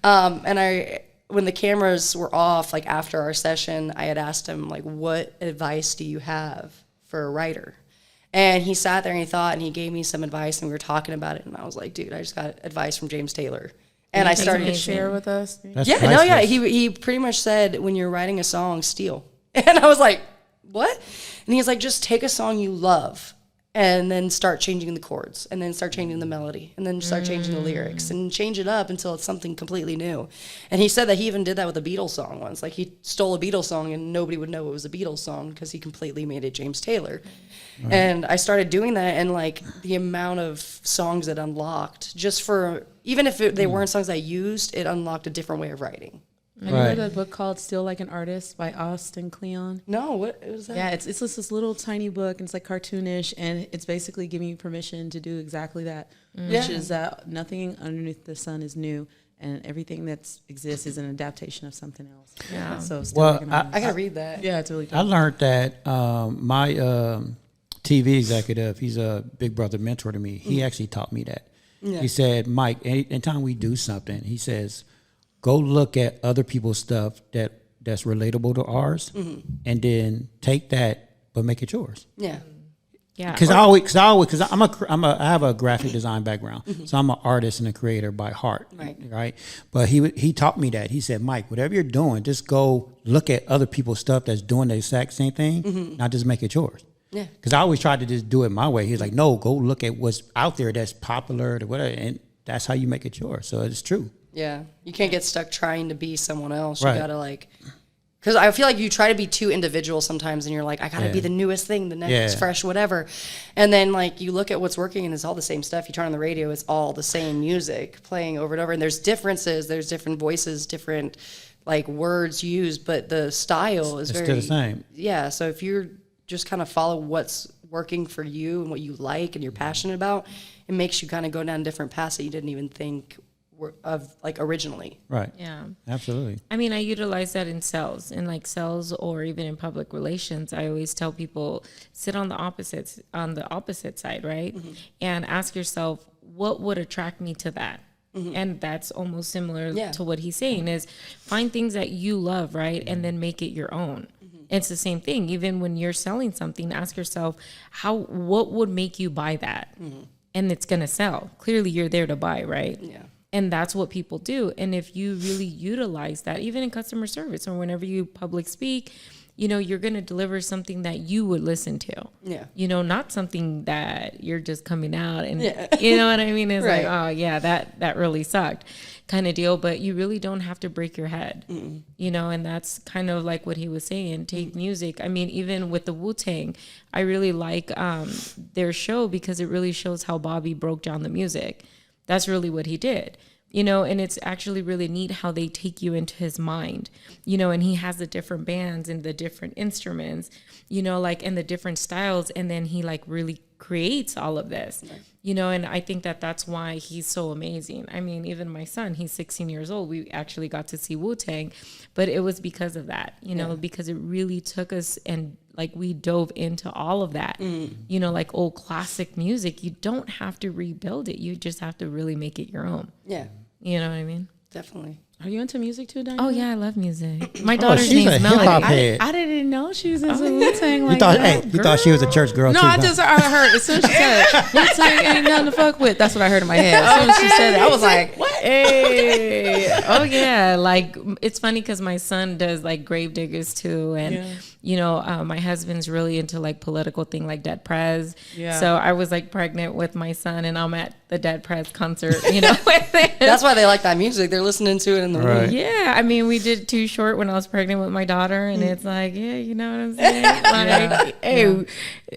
and when the cameras were off, like after our session, I had asked him, like, what advice do you have for a writer? And he sat there and he thought, and he gave me some advice, and we were talking about it. And I was like, dude, I just got advice from James Taylor. And I started to share with us. He pretty much said, when you're writing a song, steal. And I was like, what? And he's like, just take a song you love and then start changing the chords and then start changing the melody and then start changing the lyrics and change it up until it's something completely new. And he said that he even did that with a Beatles song once. Like he stole a Beatles song and nobody would know it was a Beatles song because he completely made it James Taylor. Right. And I started doing that, and like the amount of songs it unlocked, just for, even if they weren't songs I used, it unlocked a different way of writing. Have you read that book called Still Like an Artist by Austin Kleon? No, what is that? Yeah, it's just this little tiny book, and it's like cartoonish, and it's basically giving you permission to do exactly that, which is that nothing underneath the sun is new, and everything that exists is an adaptation of something else. Yeah. So Still Like an Artist. I gotta read that. Yeah, it's really cool. I learned that my TV executive, he's a big brother mentor to me. He actually taught me that. He said, Mike, anytime we do something, he says, go look at other people's stuff that's relatable to ours, and then take that, but make it yours. Yeah. Yeah. Because I have a graphic design background, so I'm an artist and a creator by heart, right? But he taught me that. He said, Mike, whatever you're doing, just go look at other people's stuff that's doing the exact same thing, not just make it yours. Yeah. Because I always tried to just do it my way. He's like, no, go look at what's out there that's popular, or whatever, and that's how you make it yours. So it's true. Yeah, you can't get stuck trying to be someone else. You gotta because I feel like you try to be too individual sometimes, and you're like, I gotta be the newest thing, the next fresh whatever, and then like you look at what's working, and it's all the same stuff. You turn on the radio, it's all the same music playing over and over, and there's differences, there's different voices, different like words used, but the style is still the same. Yeah, so if you're just kind of follow what's working for you and what you like and you're passionate about, it makes you kind of go down different paths that you didn't even think of like originally. Right. Yeah. Absolutely. I mean, I utilize that in sales or even in public relations. I always tell people, sit on the opposite side, right? And ask yourself, what would attract me to that? And that's almost similar to what he's saying, is find things that you love, right? And then make it your own. It's the same thing. Even when you're selling something, ask yourself, what would make you buy that? And it's going to sell. Clearly, you're there to buy, right? Yeah. And that's what people do. And if you really utilize that, even in customer service or whenever you public speak, you're going to deliver something that you would listen to. Yeah. Not something that you're just coming out and, you know what I mean? It's like, oh, yeah, that really sucked kind of deal. But you really don't have to break your head, and that's kind of like what he was saying. Take music. I mean, even with the Wu-Tang, I really like their show because it really shows how Bobby broke down the music. That's really what he did. And it's actually really neat how they take you into his mind, and he has the different bands and the different instruments, and the different styles. And then he really creates all of this, and I think that's why he's so amazing. I mean, even my son, he's 16 years old. We actually got to see Wu-Tang, but it was because of that, because it really took us and we dove into all of that, old classic music. You don't have to rebuild it. You just have to really make it your own. Yeah. You know what I mean? Definitely. Are you into music too, Diane? Oh yeah, I love music. My daughter's name's Melody. I didn't know she was into Wu-Tang like that. You thought she was a church girl too? No, I heard as soon as she said Wu-Tang ain't nothing to fuck with. That's what I heard in my head. As soon as she said it, I was like, what? Hey. Oh yeah, it's funny because my son does Gravediggers too, and my husband's really into political thing like Dead Prez. Yeah. So I was pregnant with my son, and I'm at the Dead Prez concert. With him. That's why they like that music. They're listening to it in the room. Yeah, I mean, we did Too Short when I was pregnant with my daughter, and it's you know what I'm saying? Hey,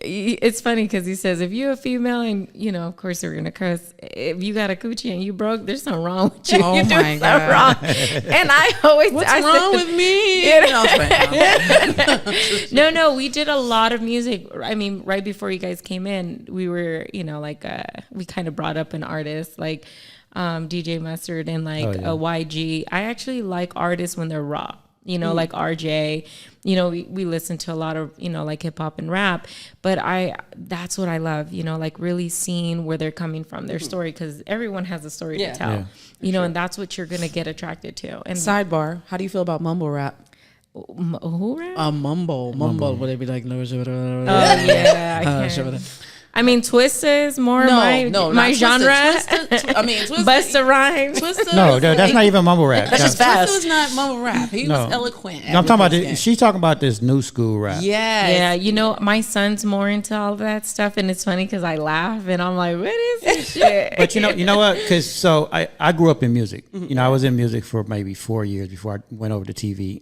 it's funny because he says, if you're a female, and of course they're gonna curse, if you got a coochie and you broke, there's something wrong with you. Oh You're my God. wrong. And I always, what's wrong with me? No, we did a lot of music. I mean, right before you guys came in, we were, we kind of brought up an artist DJ Mustard and a YG. I actually like artists when they're raw, like RJ. We listen to a lot of, hip hop and rap, but that's what I love, really seeing where they're coming from, their story, because everyone has a story to tell, and that's what you're going to get attracted to. And sidebar, how do you feel about mumble rap? Who rap? Mumble. Would they be like, no, yeah, I mean, Twista is more my genre. Twista. Busta Rhymes. Twista. No, that's not even mumble rap. That's just fast. Twista was not mumble rap. He was eloquent. No, I'm talking about she's talking about this new school rap. Yes. Yeah, my son's more into all of that stuff, and it's funny because I laugh and I'm like, what is this shit? But you know what? Because I grew up in music. I was in music for maybe 4 years before I went over to TV.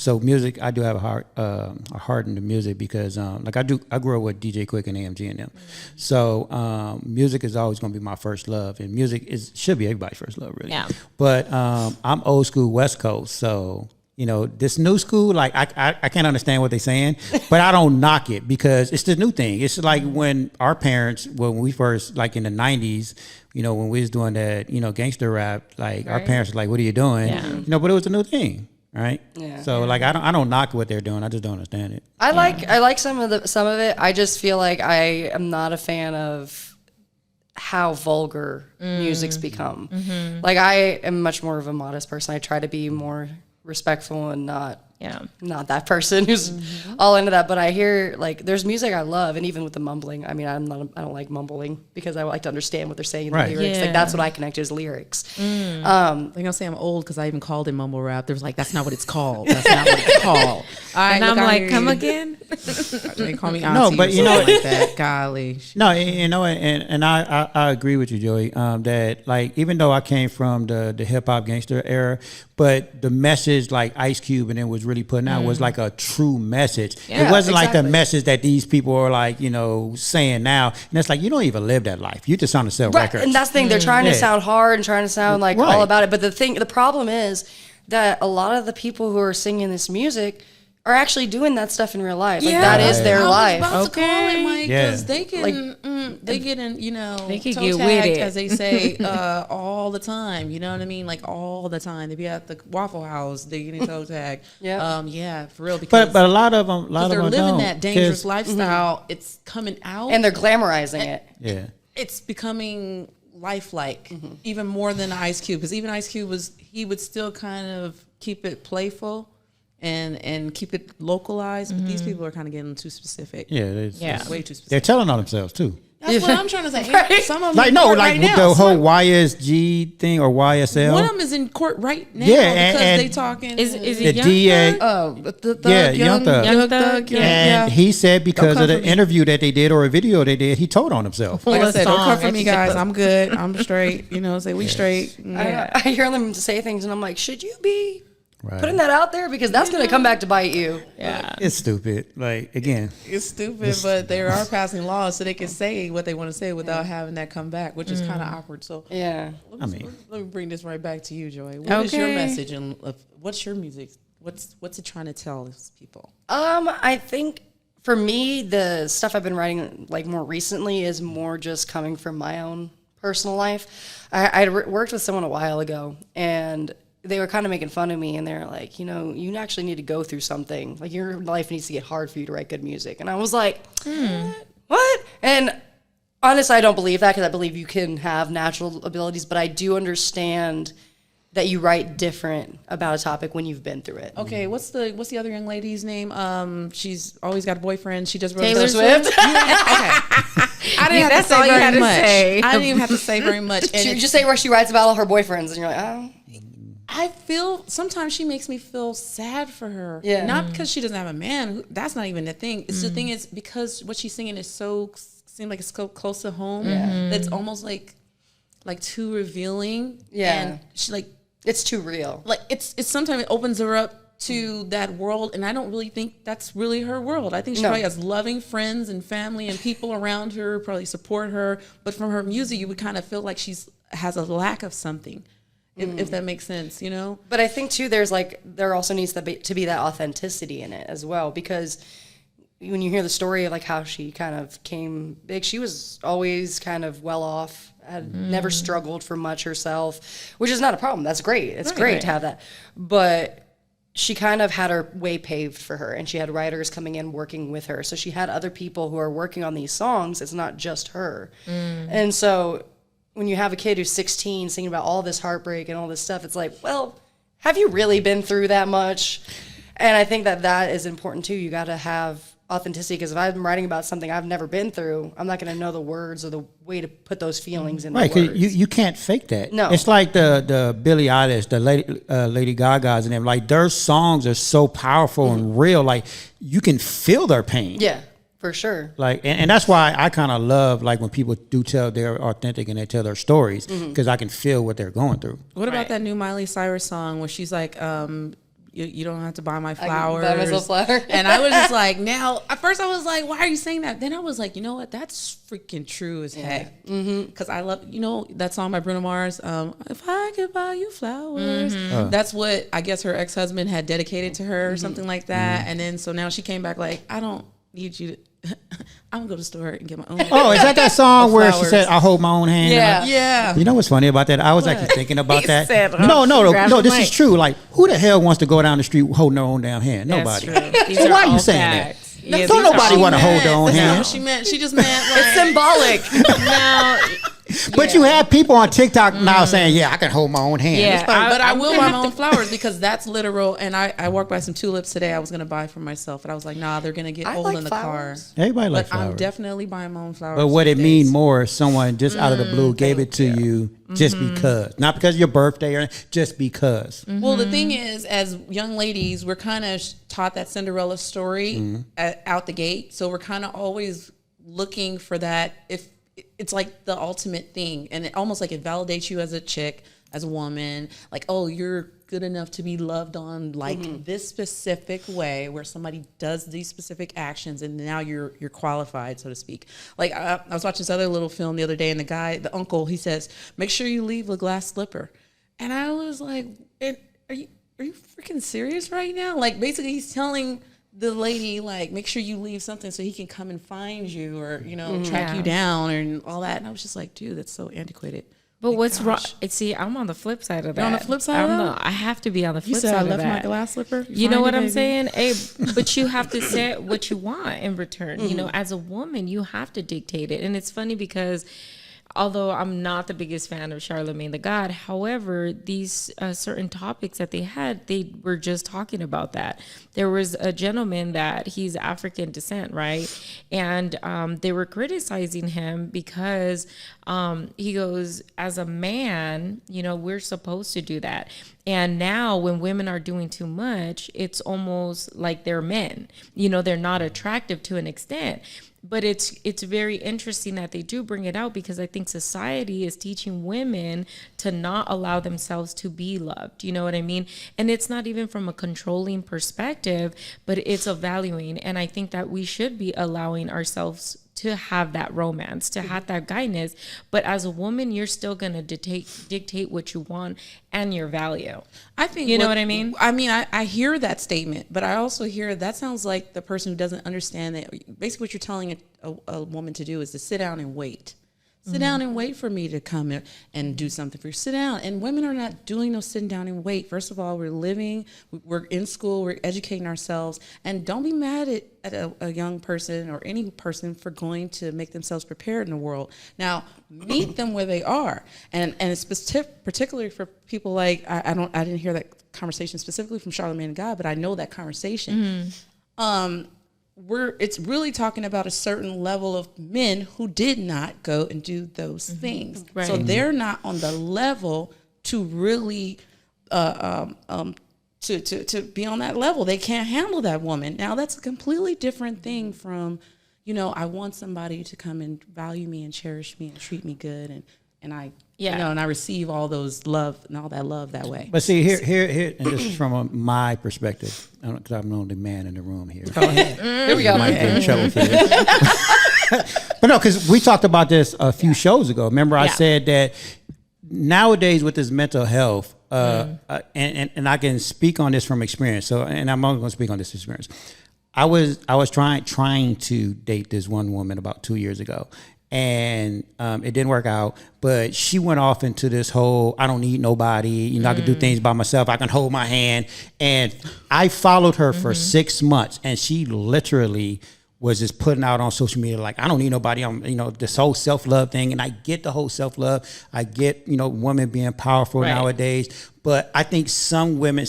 So music, I do have a heart into music because I grew up with DJ Quick and AMG and them. So music is always going to be my first love, and music should be everybody's first love, really. Yeah. But I'm old school West Coast, so this new school, I can't understand what they're saying, but I don't knock it because it's the new thing. It's like when our parents, when we first in the 90s, when we was doing that, gangster rap, our parents were like, "What are you doing?" Yeah. But it was a new thing. Right. Yeah. So I don't knock what they're doing. I just don't understand it. I like some of it. I just feel like I am not a fan of how vulgar music's become. Like, I am much more of a modest person. I try to be more respectful and not that person who's all into that. But I hear, like, there's music I love, and even with the mumbling, I mean, I don't like mumbling because I like to understand what they're saying in the lyrics. Like, that's what I connect to is lyrics. They're gonna say I'm old because I even called it mumble rap. There's like, that's not what it's called. That's not what it's called. All right, And I'm like, come again? They call me auntie. No, but you know, like that. Golly. No, you know, and I agree with you, Joey. That, like, even though I came from the hip hop gangster era, but the message like Ice Cube and it was really putting out was like a true message. Yeah, it wasn't like the exactly. message that these people are like, you know, saying now. And it's like, you don't even live that life. You just trying to sell Right, records. and that's the thing. They're trying to Yeah. sound hard and trying to sound like Right. all about it. But the problem is that a lot of the people who are singing this music are actually doing that stuff in real life. Like, that is their life. I was about to call it, Mike, Yeah. because they can, Like, they get in, you know, They could toe get with tagged, it. as they say, all the time. You know what I mean? Like, all the time. They be at the Waffle House, they getting toe tagged. Yeah. Yeah, for real. Because but a lot of them, they're living don't, that dangerous 'cause- lifestyle. It's coming out, And they're glamorizing it. Yeah. it's becoming lifelike, even more than Ice Cube. Because even Ice Cube he would still kind of keep it playful and keep it localized. But these people are kind of getting too specific. Yeah. Way too specific. They're telling on themselves too. That's what I'm trying to say. Right. Some of them Like, in no, court like right now. the whole Some- YSG thing or YSL. one of them is in court right now Yeah, because and they talking. Is the it Young DA. Thug? the thug, Yeah, Young Thug. Young Thug, yeah. And he said because come of the for me. interview that they did or a video they did, he told on himself. like I Full said, don't song, come for I me, think. guys. I'm good. I'm straight. You know, say we straight. I hear them say things, and I'm like, should you be Right. putting that out there? Because that's going to come back to bite you. Yeah. It's stupid. Like, again, It's stupid, but they are passing laws so they can say what they want to say without having that come back, which is kind of awkward. So Yeah. I mean, let me bring this right back to you, Joey. What is your Okay. message and what's your music? What's it trying to tell these people? I think for me, the stuff I've been writing like more recently is more just coming from my own personal life. I worked with someone a while ago, and they were kind of making fun of me, and they're like, you know, you actually need to go through something. Like, your life needs to get hard for you to write good music. And I was like, what? And honestly, I don't believe that, because I believe you can have natural abilities, but I do understand that you write different about a topic when you've been through it. Okay, what's the other young lady's name? She's always got a boyfriend. She just wrote Taylor a Swift? Okay, I didn't have to That's say all you very had to much. say. I didn't even have to say very much. And She it's- just say where she writes about all her boyfriends, and you're like, oh. I feel sometimes she makes me feel sad for her. Yeah. Not because she doesn't have a man. That's not even the thing. It's the thing is because what she's singing is seems like it's so close to home. That's almost like too revealing. Yeah. And she It's too real. like it's sometimes it opens her up to that world, and I don't really think that's really her world. I think she No. probably has loving friends and family and people around her probably support her, but from her music you would kind of feel like has a lack of something, if that makes sense, you know. But I think too, there also needs to be that authenticity in it as well, because when you hear the story of like how she kind of came big, she was always kind of well off, had never struggled for much herself, which is not a problem. That's great. It's great to have that. But she kind of had her way paved for her, and she had writers coming in working with her. So she had other people who are working on these songs. It's not just her. And so when you have a kid who's 16 singing about all this heartbreak and all this stuff, it's like, well, have you really been through that much? And I think that is important too. You got to have authenticity, because if I'm writing about something I've never been through, I'm not going to know the words or the way to put those feelings in right? the Because words. you can't fake that. No. It's like the Billie Eilish, the Lady Gaga's, and them. Like, their songs are so powerful and real. Like, you can feel their pain. Yeah, for sure. Like, and that's why I kind of love like when people do tell they're authentic and they tell their stories, because I can feel what they're going through. What about that new Miley Cyrus song where she's like, you don't have to buy my flowers. buy myself flowers. And I was just like, now, at first I was like, why are you saying that? Then I was like, you know what? That's freaking true as heck. Because I love, that song by Bruno Mars, If I Could Buy You Flowers. That's what I guess her ex-husband had dedicated to her or something like that. And then so now she came back like, I don't need you to, I'm going to go to the store and get my own. Oh, is that song where she flowers. said, "I hold my own hand"? Yeah. Yeah. You know what's funny about that? I was actually thinking about that. said, No, grab the this mic. is true. Like, who the hell wants to go down the street holding their own damn hand? That's Nobody. true. These So are why are you all saying that? facts. Don't nobody want to hold their own That's not hand. what she meant. She just meant like, It's symbolic. Now, But you have people on TikTok now saying, "Yeah, I can hold my own hand." Yeah. But I will buy my own flowers because that's literal. And I walked by some tulips today I was going to buy for myself. And I was like, nah, they're going to get I old like in the flowers. car. Everybody likes But I'm flowers. definitely buying my own flowers. But would it these mean days. more if someone just out of the blue gave it to you just because? Not because of your birthday or just because. Well, the thing is, as young ladies, we're kind of taught that Cinderella story out the gate. So we're kind of always looking for that. If it's like the ultimate thing, and it almost like it validates you as a chick, as a woman, like, oh, you're good enough to be loved on like this specific way where somebody does these specific actions and now you're qualified, so to speak. Like I was watching this other little film the other day, and the uncle, he says, make sure you leave a glass slipper. And I was like, are you freaking serious right now? Like basically he's telling the lady, like, make sure you leave something so he can come and find you or, track you down and all that. And I was just like, dude, that's so antiquated. But what's wrong? See, I'm on the flip side of that. You're on the flip side of that? I have to be on the flip You said side I of left that. my glass slipper? You know Find what it, I'm baby. saying? Hey, but you have to say what you want in return. As a woman, you have to dictate it. And it's funny because although I'm not the biggest fan of Charlemagne the God, however, these certain topics that they had, they were just talking about that. There was a gentleman that he's African descent, right? And they were criticizing him because he goes, as a man, we're supposed to do that. And now when women are doing too much, it's almost like they're men. They're not attractive to an extent. But it's very interesting that they do bring it out because I think society is teaching women to not allow themselves to be loved. You know what I mean? And it's not even from a controlling perspective, but it's a valuing. And I think that we should be allowing ourselves to have that romance, to have that guidance. But as a woman, you're still going to dictate what you want and your value. I think, you know what I mean? I mean, I hear that statement, but I also hear that sounds like the person who doesn't understand that basically what you're telling a woman to do is to sit down and wait. Sit down and wait for me to come and do something for you. Sit down. And women are not doing no sitting down and wait. First of all, we're living, we're in school, we're educating ourselves. And don't be mad at a young person or any person for going to make themselves prepared in the world. Now, meet them where they are. And it's particularly for people like, I didn't hear that conversation specifically from Charlemagne God, but I know that conversation. It's really talking about a certain level of men who did not go and do those things. Right. So they're not on the level to really to be on that level. They can't handle that woman. Now that's a completely different thing from, I want somebody to come and value me and cherish me and treat me good and I and I receive all those love and all that love that way. But see, here, and this is from my perspective, because I'm the only man in the room here. Go ahead. Here we go. Might get in trouble for this. But no, because we talked about this a few shows ago. Remember, I said that nowadays with this mental health, and I can speak on this from experience. So, and I'm only going to speak on this experience. I was trying to date this one woman about 2 years ago. And it didn't work out, but she went off into this whole, I don't need nobody, I can do things by myself, I can hold my hand. And I followed her for 6 months, and she literally was just putting out on social media like, I don't need nobody, I'm, this whole self-love thing. And I get the whole self-love, I get, women being powerful nowadays. But I think certain women,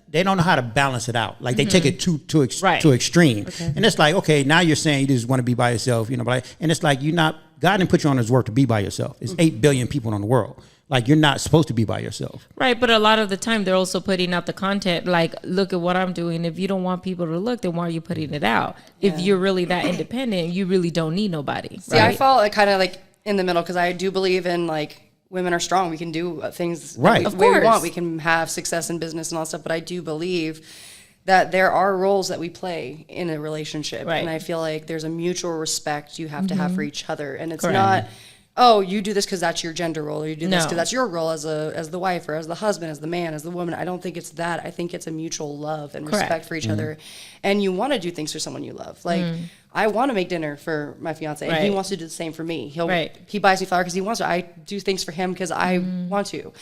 they don't know how to balance it out. Like they take it too extreme. Okay. And it's like, okay, now you're saying you just want to be by yourself, and it's like God didn't put you on this work to be by yourself. It's 8 billion people in the world. Like you're not supposed to be by yourself. Right, but a lot of the time they're also putting out the content like, look at what I'm doing. If you don't want people to look, then why are you putting it out? Yeah. If you're really that independent, you really don't need nobody. See, right? I fall kind of like in the middle because I do believe in like, women are strong. We can do things the way we want. We can have success in business and all that stuff. But I do believe that there are roles that we play in a relationship. Right. And I feel like there's a mutual respect you have to have for each other. And it's not, oh, you do this because that's your gender role, or you do this because that's your role as the wife or as the husband, as the man, as the woman. I don't think it's that. I think it's a mutual love and respect for each other. And you want to do things for someone you love. Like, I want to make dinner for my fiance, and he wants to do the same for me. He buys me flowers because he wants to. I do things for him because I want to.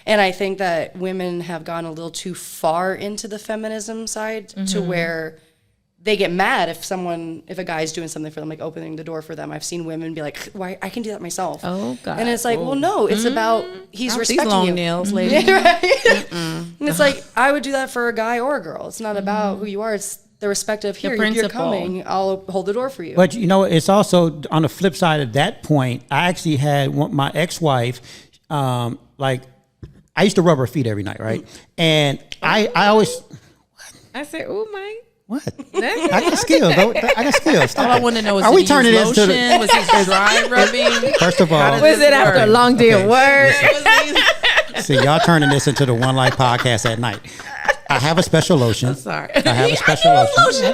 And I think that women have gone a little too far into the feminism side to where they get mad if a guy's doing something for them, like opening the door for them. I've seen women be like, "Why? I can do that myself." Oh God. And it's like, well, no, it's about he's Not respecting these long you. nails, lady. Right? And it's like I would do that for a guy or a girl. It's not about who you are. It's the respect of here. You're principle. coming. I'll hold the door for you. But it's also on the flip side of that point. I actually had my ex-wife, like I used to rub her feet every night, right? And I always I said, "Oh my." what? I got skills. I got skills. Stop All I it. want to know is, Are did we he turning use this to lotion? the? Was he dry rubbing? First of all, Was it after a long day of work? see y'all turning this into the One Life podcast at night. I have a special lotion. Sorry. I have a special lotion.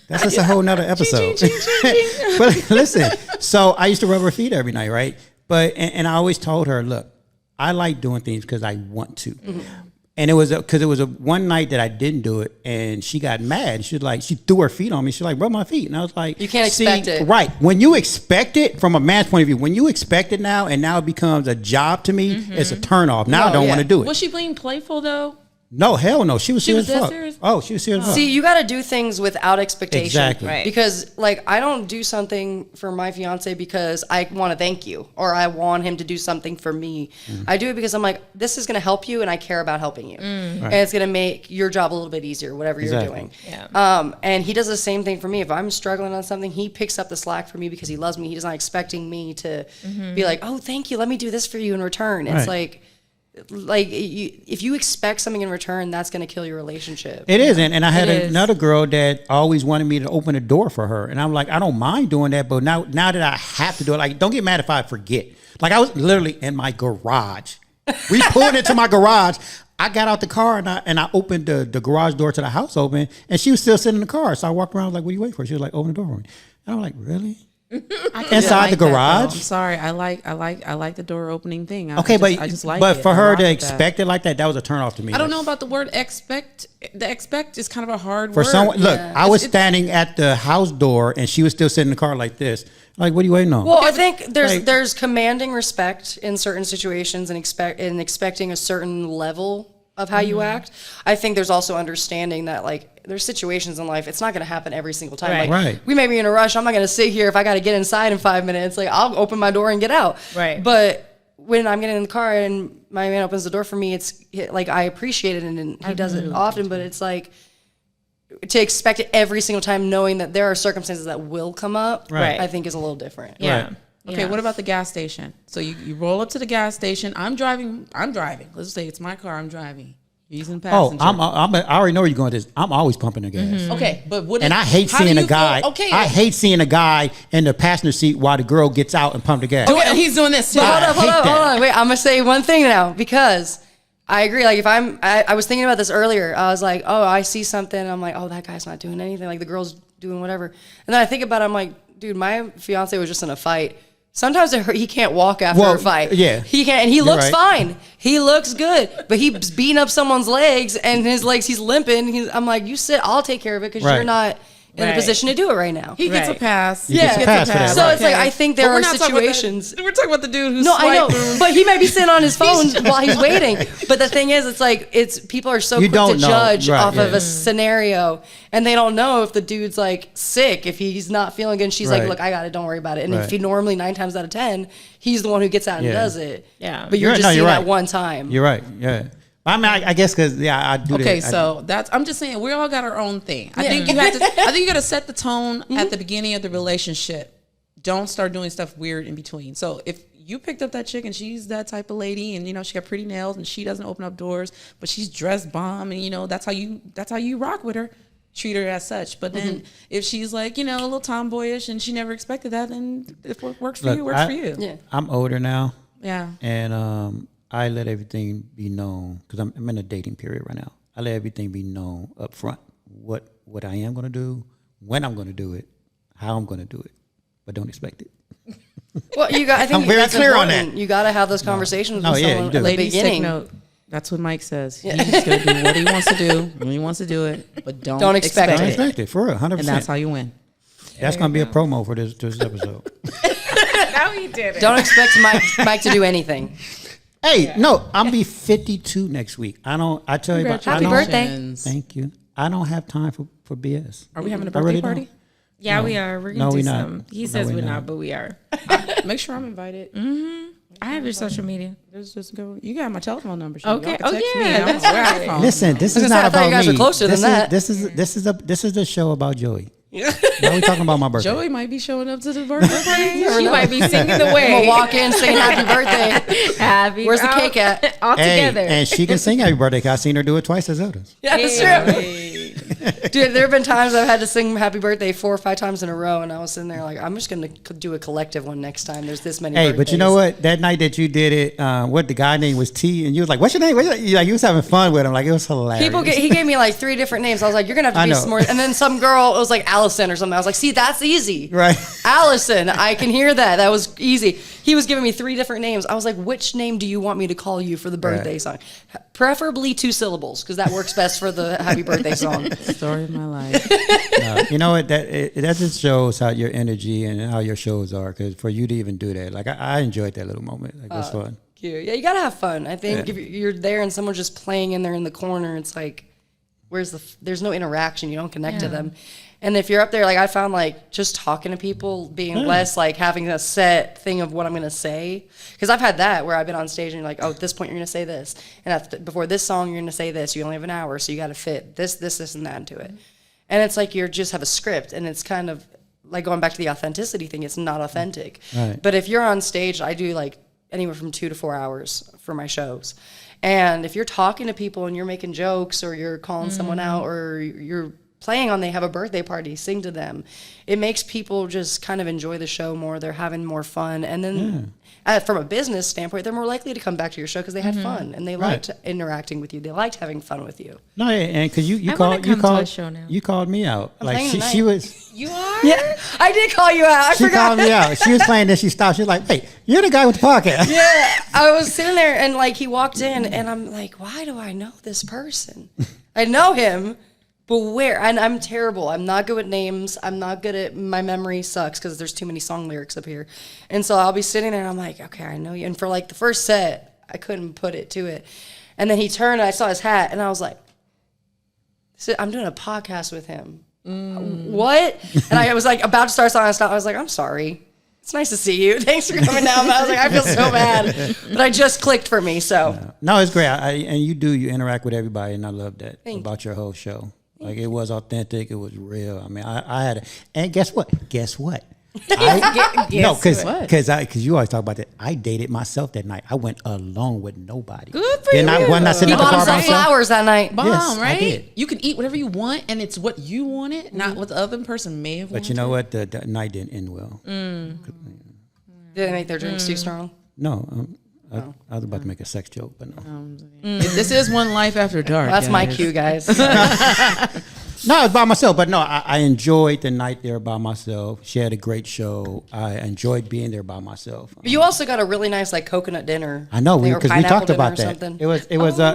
That's just a whole nother episode. But listen, so I used to rub her feet every night, right? But and I always told her, look, I like doing things because I want to. And it was because it was a one night that I didn't do it, and she got mad. She threw her feet on me. She rub my feet, and I was like, You can't expect it. Right? When you expect it from a man's point of view, when you expect it now, and now it becomes a job to me, it's a turnoff. Now I don't want to do it. Was she being playful though? No, hell no. She was serious was as that fuck. serious? Oh, she was serious as fuck. See, you got to do things without expectation. Exactly. Right. Because, like, I don't do something for my fiance because I want to thank you or I want him to do something for me. I do it because I'm like, this is going to help you and I care about helping you. And it's going to make your job a little bit easier, whatever you're doing. Yeah. And he does the same thing for me. If I'm struggling on something, he picks up the slack for me because he loves me. He's not expecting me to be like, oh, thank you. Let me do this for you in return. It's if you expect something in return, that's going to kill your relationship. It is, and I had It is. another girl that always wanted me to open the door for her, and I'm like, I don't mind doing that, but now that I have to do it, like, don't get mad if I forget. Like, I was literally in my garage. We pulled into my garage. I got out the car and I opened the garage door to the house open, and she was still sitting in the car. So I walked around, I was like, what are you waiting for? She was like, open the door for me. And I'm like, really? Inside the garage? I'm sorry. I like the door opening thing. Okay, I just like but it. for I her rock to with expect it like that was a turn off to me. I don't know about the word expect. The expect is kind of a hard For word. someone, look, I was standing at the house door and she was still sitting in the car like this. Like, what are you waiting on? Well, I think like- there's commanding respect in certain situations and expecting a certain level of how you act. I think there's also understanding that, like, there's situations in life, it's not going to happen every single time. Right. Like, Right. we may be in a rush. I'm not going to sit here if I got to get inside in 5 minutes. Like, I'll open my door and get out. Right. But when I'm getting in the car and my man opens the door for me, it's like, I appreciate it, and he does it often, but it's like, to expect it every single time, knowing that there are circumstances that will come up, Right. I think is a little different. Yeah. Right. Okay, what about the gas station? So you roll up to the gas station. I'm driving. Let's say it's my car. I'm driving. You're using the Oh, passenger. I already know where you're going with this. I'm always pumping the gas. Okay, but what? And I hate how do seeing a you guy. feel? Okay, I hate seeing a guy in the passenger seat while the girl gets out and pump the gas. Okay, he's doing this. Too. But hold hate up. that. Wait, I'm gonna say one thing now because I agree. Like, if I was thinking about this earlier. I was like, oh, I see something. I'm like, oh, that guy's not doing anything. Like, the girl's doing whatever. And then I think about it. I'm like, dude, my fiance was just in a fight. Sometimes he can't walk after a fight. Yeah. He can't, and he looks right. fine. He looks good, but he's beating up someone's legs, and his legs, he's limping. I'm like, you sit, I'll take care of it because Right. you're not in a Right. position to do it right now. He gets a Right. pass. He gets a pass for that, So right. it's like, I think there But are we're not talking about situations. we're talking about the dude who's No, I know, swiping. but he might be sitting on his phone while he's waiting. But the thing is, it's like people are so You quick to don't know. judge Right, off of yeah. a scenario, and they don't know if the dude's like sick, if he's not feeling good. And she's like, Right. "Look, I got it. Don't worry about it." And Right. if he normally 9 times out of 10, he's the one who gets out and Yeah. does it. Yeah. But you're You're- just no, seeing you're that right. one time. You're right. Yeah. I mean, I guess because I do that. Okay, so I'm just saying we all got our own thing. I think you got to set the tone at the beginning of the relationship. Don't start doing stuff weird in between. So if you picked up that chick and she's that type of lady, and she got pretty nails and she doesn't open up doors, but she's dressed bomb, and that's how you rock with her. Treat her as such. But then if she's like, a little tomboyish and she never expected that, then if it works for Look, you, works for you. Yeah. I'm older now, Yeah. and I let everything be known because I'm in a dating period right now. I let everything be known up front. What I am going to do, when I'm going to do it, how I'm going to do it, but don't expect it. Well, I think I'm very that's clear on important. that. You got to have those conversations No, with yeah, someone you do. at the Ladies, take beginning. note. That's what Mike says. He's just gonna do what he wants to do when he wants to do it, but don't expect Don't it. expect it, for real, 100%. And that's how you win. That's going to be a promo for this episode. Now he did it. Don't expect Mike to do anything. Hey, no, I'm be 52 next week. I tell you about Happy birthday. Congratulations. Thank you. I don't have time for BS. Are we having a I birthday really party? don't. Yeah, No. we are. We're No, gonna we do not. some. He No, says we we're not. not, but we are. Make sure I'm invited. I have your social media. Just go. You got my telephone number. Okay. Y'all can text Oh, me. yeah, I don't that's know where right. I'm from. Listen, this I was is gonna say, not I thought about you guys me. were closer than that. This is the show about Joey. Now we talking about my birthday. Joey might be showing up to the birthday party. She might be singing the We'll way. walk in singing happy birthday. Happy. Where's the cake at? All Hey, together. and she can sing happy birthday 'cause I seen her do it twice as others. Yeah, that's true. Dude, there have been times I've had to sing happy birthday 4 or 5 times in a row, and I was sitting there like, I'm just going to do a collective one next time. There's this many Hey, birthdays. but you know what? That night that you did it, what the guy name was T, and you was like, "What's your name?" Like you was having fun with him. Like it was hilarious. He gave me like 3 different names. I was like, you're going to have I to be know. some more. And then some girl, it was like Allison or something. I was like, see, that's easy. Right. Allison, I can hear that. That was easy. He was giving me 3 different names. I was like, which name do you want me to call you for the birthday song? Preferably 2 syllables, because that works best for the happy birthday song. Story of my life. You know what? That just shows how your energy and how your shows are. Because for you to even do that, like I enjoyed that little moment. Like it was fun. Cute. Yeah, you gotta have fun. I think if you're there and someone's just playing in there in the corner, it's like, there's no interaction. You don't connect to them. And if you're up there, like I found like just talking to people being less like having a set thing of what I'm gonna say. Because I've had that where I've been on stage and you're like, oh, at this point you're gonna say this, and before this song you're gonna say this. You only have an hour, so you got to fit this, and that into it. And it's like you just have a script, and it's kind of like going back to the authenticity thing. It's not authentic. Right. But if you're on stage, I do like anywhere from 2 to 4 hours for my shows. And if you're talking to people and you're making jokes or you're calling someone out or you're playing on they have a birthday party, sing to them, it makes people just kind of enjoy the show more. They're having more fun. And then from a business standpoint, they're more likely to come back to your show because they had fun and they liked interacting with you. They liked having fun with you. No, and because you I wanna called come to a show now. you called me out. Like playing she tonight. was. You are? Yeah, I did call you out. I She forgot. called me out. She was playing, then she stopped. She was like, "Wait, you're the guy with the podcast." Yeah, I was sitting there and like he walked in and I'm like, why do I know this person? I know him, but where? And I'm terrible. I'm not good with names. I'm not good at, my memory sucks because there's too many song lyrics up here. And so I'll be sitting there and I'm like, okay, I know you. And for like the first set, I couldn't put it to it. And then he turned and I saw his hat and I was like, I'm doing a podcast with him. What? And I was like about to start a song. I was like, I'm sorry. It's nice to see you. Thanks for coming down. I was like, I feel so bad. But I just clicked for me. So No, it's great. And you interact with everybody, and I love that Thank about your whole show. Like it was authentic. It was real. I mean, I had and guess what? No, because you always talk about that. I dated myself that night. I went alone with nobody. Good for Then you. I wasn't sitting he in the bought car by himself myself. flowers that night. Bomb, Yes, I right? did. You can eat whatever you want, and it's what you wanted, not what the other person may have wanted. But you know what? The night didn't end well. Did they make their drinks too strong? No, I was about to make a sex joke, but no. This is One Life After Dark. That's my guys. cue, guys. No, I was by myself, but no, I enjoyed the night there by myself. She had a great show. I enjoyed being there by myself. But you also got a really nice like coconut dinner. I know thing, or because we pineapple talked dinner about or that. something. It was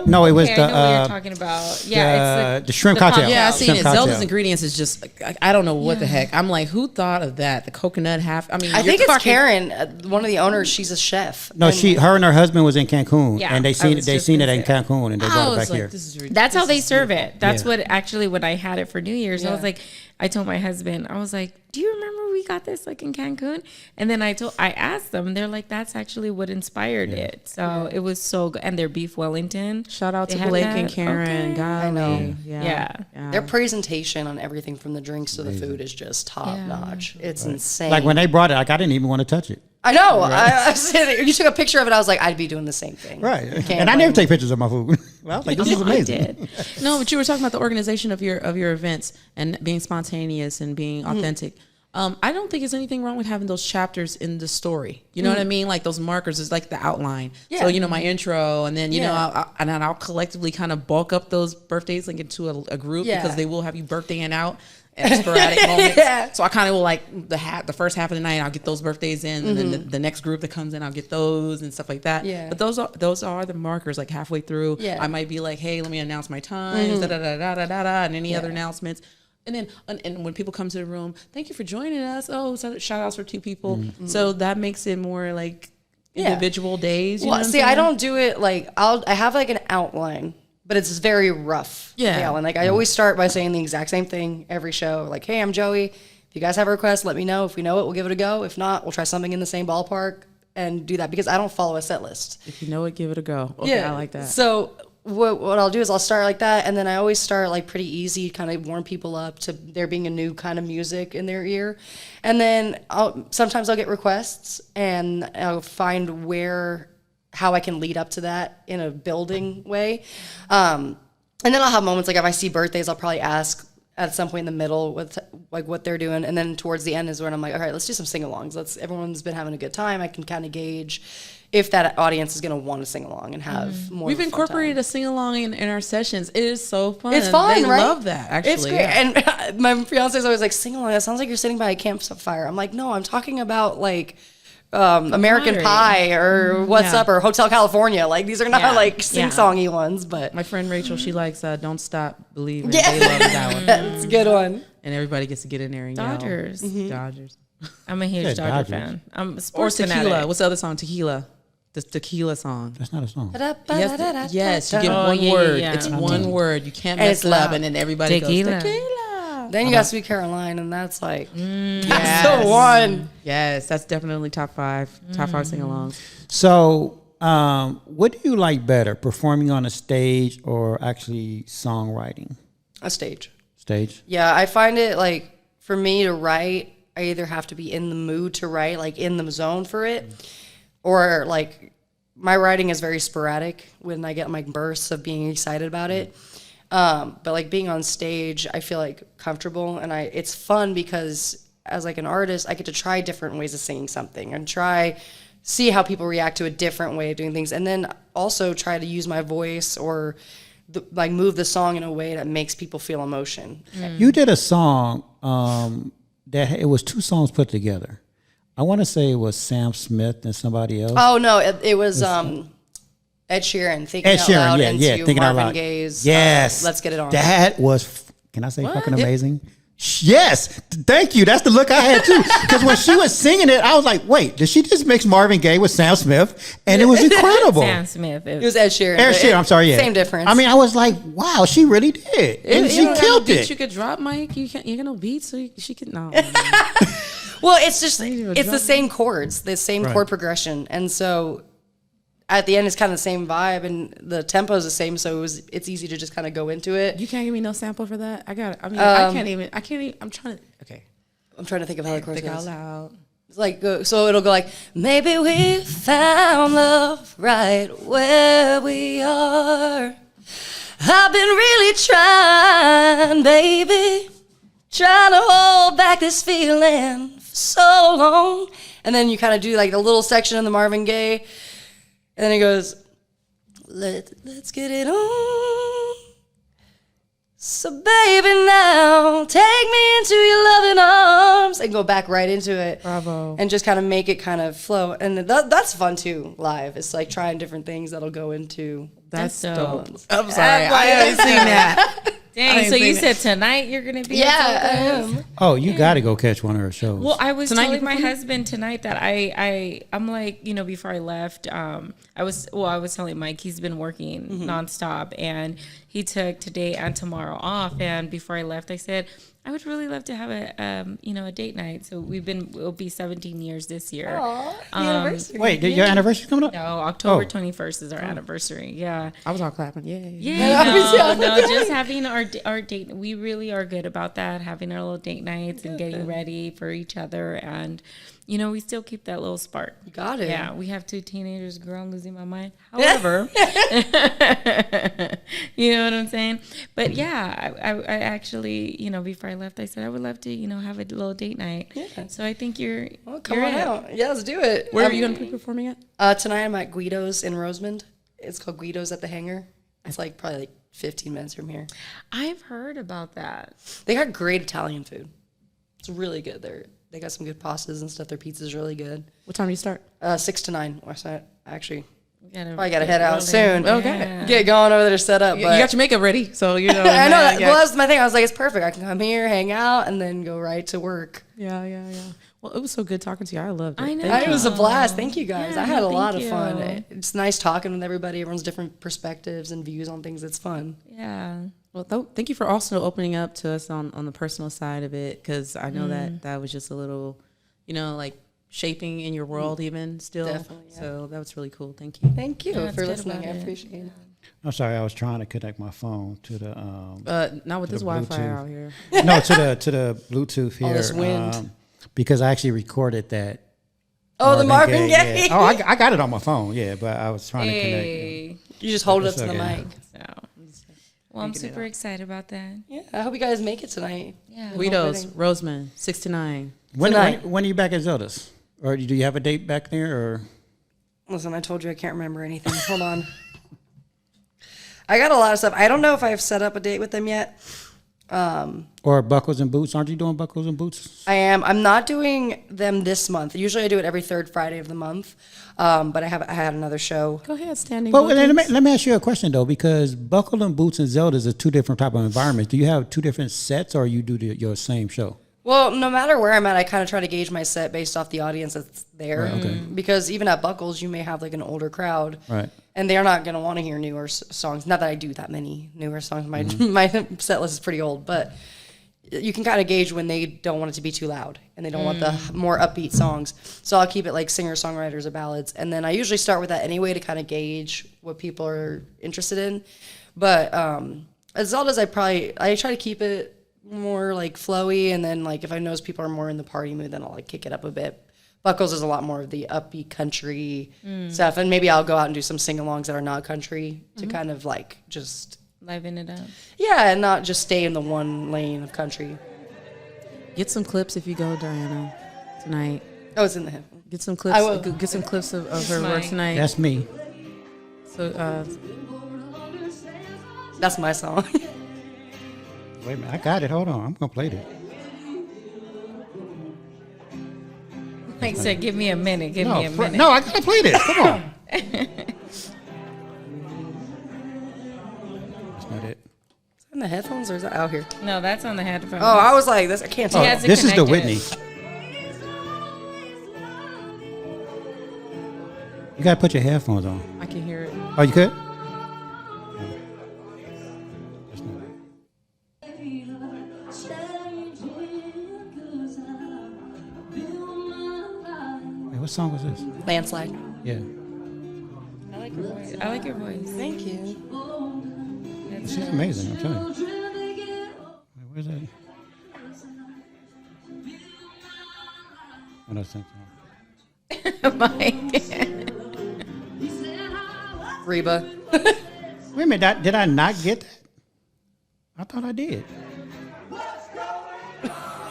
no, it was Okay, I know what the you're talking about. Yeah, it's the shrimp cocktail. Yeah, I seen Shrimp it. cocktail. Zelda's ingredients is just I don't know what the heck. I'm like, who thought of that? The coconut half. I mean, I you're think it's talking- Karen, one of the owners. She's a chef. No, And her and her husband was in Cancun, Yeah, and I they seen was it. They just seen it gonna in say. Cancun, and they I brought it was back like, here. this is ridiculous. That's how they serve beautiful. it. That's Yeah. what actually when I had it for New Year's, I was Yeah. like, I told my husband, I was like, do you remember we got this like in Cancun? And then I asked them, they're like, that's actually what inspired it. So it was so good. And their beef Wellington. Shout out They to had Blake that? and Karen. Okay. Golly. I know. Yeah. Their presentation on everything from the drinks to the food is just top notch. It's insane. Like when they brought it, like I didn't even want to touch it. I know. I said, you took a picture of it. I was like, I'd be doing the same thing. Right, Can't and I never blame take pictures of my food. Well, I was like, this is I amazing. did. No, but you were talking about the organization of your events and being spontaneous and being authentic. I don't think there's anything wrong with having those chapters in the story. You know what I mean? Like those markers is like the outline. Yeah. So, you know, my intro, and then, you know, Yeah. I'll collectively kind of bulk up those birthdays like into a group Yeah. because they will have you birthdaying out at sporadic moments. Yeah. So I kind of will like the first half of the night, I'll get those birthdays in, and then the next group that comes in, I'll get those and stuff like that. Yeah. But those are the markers. Like halfway through, Yeah. I might be like, hey, let me announce my times, da da da da da da, and any other announcements. And then, and when people come to the room, thank you for joining us. Oh, so shout outs for 2 people. So that makes it more like individual days. You know Well, what I'm see, I saying? don't do it like I have like an outline, but it's very rough. Yeah. And like I always start by saying the exact same thing every show. Like, hey, I'm Joey. If you guys have a request, let me know. If we know it, we'll give it a go. If not, we'll try something in the same ballpark and do that because I don't follow a set list. If you know it, give it a go. Okay, I like that. So what I'll do is I'll start like that, and then I always start like pretty easy, kind of warm people up to there being a new kind of music in their ear. And then sometimes I'll get requests, and I'll find how I can lead up to that in a building way. And then I'll have moments like if I see birthdays, I'll probably ask at some point in the middle with like what they're doing, and then towards the end is when I'm like, all right, let's do some sing-alongs. Everyone's been having a good time. I can kind of gauge if that audience is going to want to sing along and have more. We've of a fun incorporated time. a sing-along in our sessions. It is so fun. It's fun, they right? love that, actually. It's great. Yeah. And my fiance is always like, sing along. That sounds like you're sitting by a campfire. I'm like, no, I'm talking about like American Pie or What's Up or Hotel California. Like these are not like sing-songy ones, but My friend Rachel, she likes Don't Stop Believing. They love that one. that's a good one. And everybody gets to get in there and Dodgers. yell. Dodgers. I'm a huge Yeah, Dodger Dodgers. fan. I'm a Or sports Tequila. fanatic. What's the other song? Tequila. The Tequila song. That's not a song. Yes, you get Oh, one yeah, word. yeah. It's one word. You can't And mess it's it up, loud. and then everybody Tequila. goes, Tequila. Then you got Sweet Caroline, and that's like Yes. that's the one. Yes, that's definitely top five sing-alongs. So, what do you like better, performing on a stage or actually songwriting? A stage. Stage. Yeah, I find it like for me to write, I either have to be in the mood to write, like in the zone for it, or like my writing is very sporadic when I get my bursts of being excited about it. But like being on stage, I feel like comfortable, and it's fun because as like an artist, I get to try different ways of singing something and see how people react to a different way of doing things, and then also try to use my voice or like move the song in a way that makes people feel emotion. You did a song that it was two songs put together. I want to say it was Sam Smith and somebody else. Oh no, it was Ed Sheeran. Thinking Ed Out Sheeran, Loud yeah, into thinking out Marvin loud. Gaye's. Yes, Let's Get It On. That was. Can I say fucking amazing? Yes, thank you. That's the look I had too. Because when she was singing it, I was like, "Wait, did she just mix Marvin Gaye with Sam Smith?" And it was incredible. Sam Smith. It was Ed Sheeran. Ed Sheeran. I'm sorry. Yeah, Same difference. I mean, I was like, "Wow, she really did," and she killed beats it. you could drop, Mike. You got no beats, so she could no. Well, it's just even it's the drum. same chords, the same chord progression, and so at the end it's kind of the same vibe, and the tempo is the same, so it's easy to just kind of go into it. You can't give me no sample for that. I got it. I mean, I can't even. I'm trying to. Okay. I'm trying to think of how the chords Think out goes. loud. It's like so it'll go like maybe we found love right where we are. I've been really trying, baby, trying to hold back this feeling for so long. And then you kind of do like a little section in the Marvin Gaye, and then it goes, let's get it on. So baby, now take me into your loving arms, and go back right into it. Bravo. And just kind of make it kind of flow. And that's fun too, live. It's like trying different things that'll go into. That's dope. dope. I'm sorry. I haven't seen that. Dang, so you said tonight you're going to be at Fulco? Oh, you got to go catch one of her shows. Well, I was Tonight telling you my performing? husband tonight that I'm like, before I left, I was telling Mike he's been working nonstop, and he took today and tomorrow off. And before I left, I said I would really love to have a date night. So it'll be 17 years this year. Aww, the anniversary. Wait, your anniversary's coming up? No, October Oh. 21st is our anniversary. Yeah. I was all clapping. Yeah. Yeah, no, just having our date. We really are good about that, having our little date nights and getting ready for each other. And, we still keep that little spark. You got it. Yeah, we have two teenagers, girl, I'm losing my mind. However, you know what I'm saying? But yeah, I actually, before I left, I said I would love to, have a little date night. Yeah. So I think you're Come you're on it. out. Yeah, let's do it. Where are you going to be performing at? Tonight I'm at Guido's in Rosemond. It's called Guido's at the Hangar. It's like probably like 15 minutes from here. I've heard about that. They got great Italian food. It's really good. They got some good pastas and stuff. Their pizza's really good. What time do you start? 6 to 9. Actually, Gotta probably got to head out soon. Okay. Get going over there to set up. You But got your makeup ready, so you know. I know that. Yeah. Well, that's my thing. I was like, it's perfect. I can come here, hang out, and then go right to work. Yeah. Well, it was so good talking to you. I loved it. I know. Thank It you. was a blast. Thank you guys. Yeah, I had a lot of thank fun. you. It's nice talking with everybody. Everyone's different perspectives and views on things. It's fun. Yeah. Well, thank you for also opening up to us on the personal side of it, because I know that was just a little, like shaping in your world even still. Definitely, yeah. So that was really cool. Thank you. Thank you Yeah, it's for good listening. I about it. appreciate it. I'm sorry, I was trying to connect my phone to the Not with this the Wi-Fi Bluetooth. out here. no, to the Bluetooth here. All this wind. Because I actually recorded that. Oh, the Marvin Gaye. Yeah. Oh, I got it on my phone. Yeah, but I was trying to connect. Hey. You just hold it up It's to the okay. mic. So, well, I'm super excited about that. Yeah, I hope you guys make it tonight. Yeah. Guido's, Roseman, 6 to 9. When Tonight. are you back at Zelda's? Or do you have a date back there? Or Listen, I told you I can't remember anything. Hold on. I got a lot of stuff. I don't know if I've set up a date with them yet. or Buckles and Boots? Aren't you doing Buckles and Boots? I am. I'm not doing them this month. Usually I do it every third Friday of the month. But I had another show. Go ahead, standing. But let bookings. me ask you a question though, because Buckle and Boots and Zelda's are two different type of environments. Do you have two different sets, or you do your same show? Well, no matter where I'm at, I kind of try to gauge my set based off the audience that's there. Right, okay. Because even at Buckles, you may have like an older crowd. Right. And they're not going to want to hear newer songs. Not that I do that many newer songs. My my set list is pretty old. But you can kind of gauge when they don't want it to be too loud. And they don't want the more upbeat songs. So I'll keep it like singer-songwriters or ballads. And then I usually start with that anyway to kind of gauge what people are interested in. But at Zelda's, I try to keep it more like flowy, and then like if I notice people are more in the party mood, then I'll like kick it up a bit. Buckles is a lot more of the upbeat country stuff, and maybe I'll go out and do some sing-alongs that are not country to kind of like just Liven it up. and not just stay in the one lane of country. Get some clips if you go, Diana, tonight. Oh, it's in the hip. Get some clips. I will. Get some clips of her work Mine. tonight. That's me. So That's my song. Wait a minute, I got it. Hold on, I'm gonna play it. Like I said, give me a minute. Give me a minute. No, I gotta play this. Come on. That's not it. Is that in the headphones or is that out here? No, that's on the headphones. Oh, I was like, this. I can't He tell. has it This is the connected. Whitney. You gotta put your headphones on. I can hear it. Oh, you could? Hey, what song was this? Landslide. Yeah. I like your voice. I like your voice. Thank you. She's amazing, I'm telling you. Wait, where's that? Oh, that's that Mike. Reba. Wait a minute, did I not get that? I thought I did.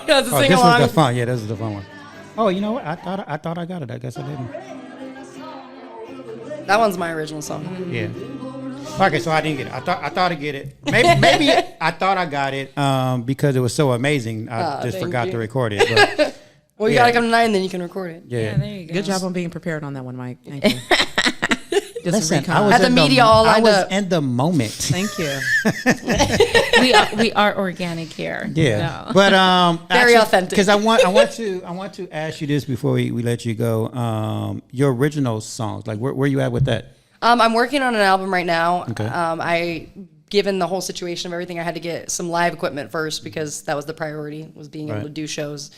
That's a Oh, sing this was along. the fun. Yeah, this is the fun one. Oh, you know what? I thought I got it. I guess I didn't. That one's my original song. Yeah. Okay, so I didn't get it. I thought I get it. Maybe I thought I got it because it was so amazing. I just thank forgot you. to record it. But Well, you Yeah. gotta come tonight and then you can record it. yeah. Yeah, there you go. Good job on being prepared on that one, Mike. Thank you. Just Listen, recon. I was Had the in media all I lined was up. in the moment. Thank you. we are organic here. Yeah, So. but Very authentic. Because I want to ask you this before we let you go. Your original songs, like where you at with that? I'm working on an album right now. Okay. Given the whole situation of everything, I had to get some live equipment first because that was the priority, was being able Right. to do shows.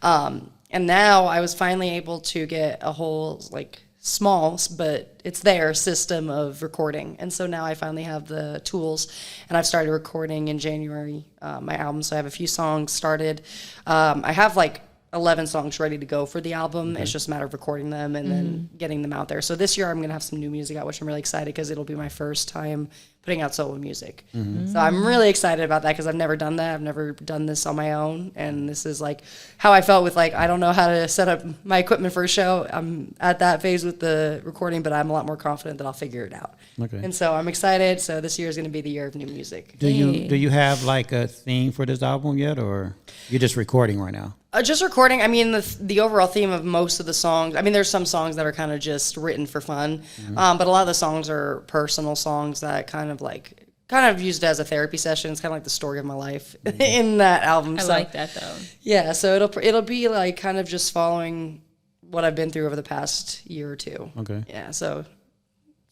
And now I was finally able to get a whole, like, small, but it's their system of recording. And so now I finally have the tools, and I've started recording in January, my album. So I have a few songs started. I have, like, 11 songs ready to go for the album. It's just a matter of recording them and then getting them out there. So this year I'm going to have some new music out, which I'm really excited because it'll be my first time putting out solo music. So I'm really excited about that because I've never done that. I've never done this on my own. And this is like how I felt with, like, I don't know how to set up my equipment for a show. I'm at that phase with the recording, but I'm a lot more confident that I'll figure it out. Okay. And so I'm excited. So this year is going to be the year of new music. Do you have like a theme for this album yet, or you're just recording right now? Just recording. I mean, the overall theme of most of the songs. I mean, there's some songs that are kind of just written for fun, but a lot of the songs are personal songs that kind of like kind of used it as a therapy session. It's kind of like the story of my life in that album. I like that though. Yeah, so it'll be like kind of just following what I've been through over the past year or two. Okay. Yeah, so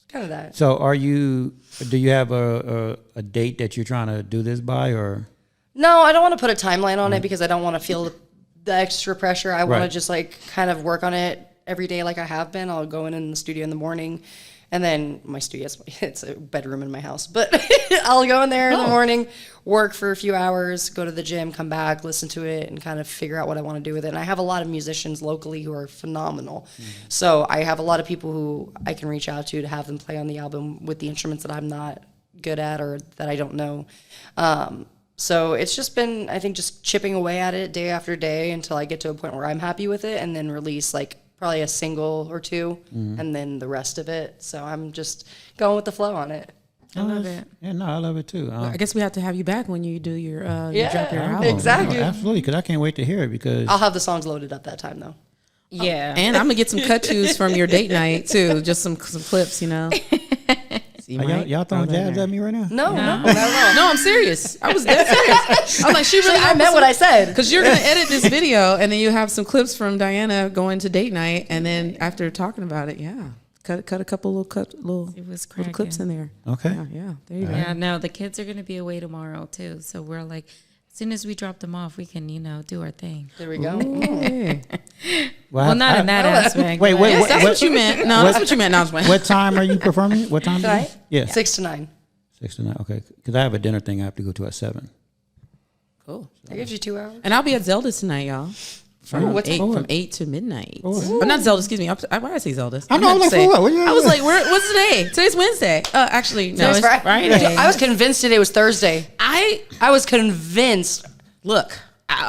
kind of that. So do you have a date that you're trying to do this by, or? No, I don't want to put a timeline on it because I don't want to feel the extra pressure. I want to Right. just like kind of work on it every day like I have been. I'll go in the studio in the morning, and then my studio, it's a bedroom in my house, but I'll go in there in the morning, work for a few hours, go to the gym, come back, listen to it, and kind of figure out what I want to do with it. And I have a lot of musicians locally who are phenomenal. So I have a lot of people who I can reach out to have them play on the album with the instruments that I'm not good at or that I don't know. So it's just been, I think, just chipping away at it day after day until I get to a point where I'm happy with it, and then release like probably a single or two, and then the rest of it. So I'm just going with the flow on it. I love it. Yeah, no, I love it too. I guess we have to have you back when you do your you drop your album. exactly. No, absolutely, because I can't wait to hear it. Because I'll have the songs loaded up that time though. Yeah. And I'm gonna get some cut tos from your date night too, just some clips, you know. See, Mike? y'all throwing Throw that jabs there. at me right now? No, not at all. No, I'm serious. I was dead serious. I was like, she really. I meant what I said. Because you're gonna edit this video, and then you have some clips from Diana going to date night, and then after talking about it, cut a couple little It was little clips in there. Okay. Yeah. There you go. Yeah, no, the kids are gonna be away tomorrow too. So we're like, as soon as we drop them off, we can, do our thing. There we go. Hey. Well, not in that aspect. Wait, but- wait, Yes, what, that's what, what you meant. No, that's what you meant. No, I was playing. what time are you performing? What time? Tonight? Yeah, 6 to 9. 6 to 9. Okay, because I have a dinner thing I have to go to at 7. Cool. That gives you 2 hours. And I'll be at Zelda's tonight, y'all. From what's 8 for? from 8 to midnight. what? Not Zelda, excuse me. Why did I say Zelda's? I know, meant to like, say- for what? I was like, what's today? Today's Wednesday. Actually, no, Today's it's Friday. I was convinced today was Thursday. I I was convinced. look.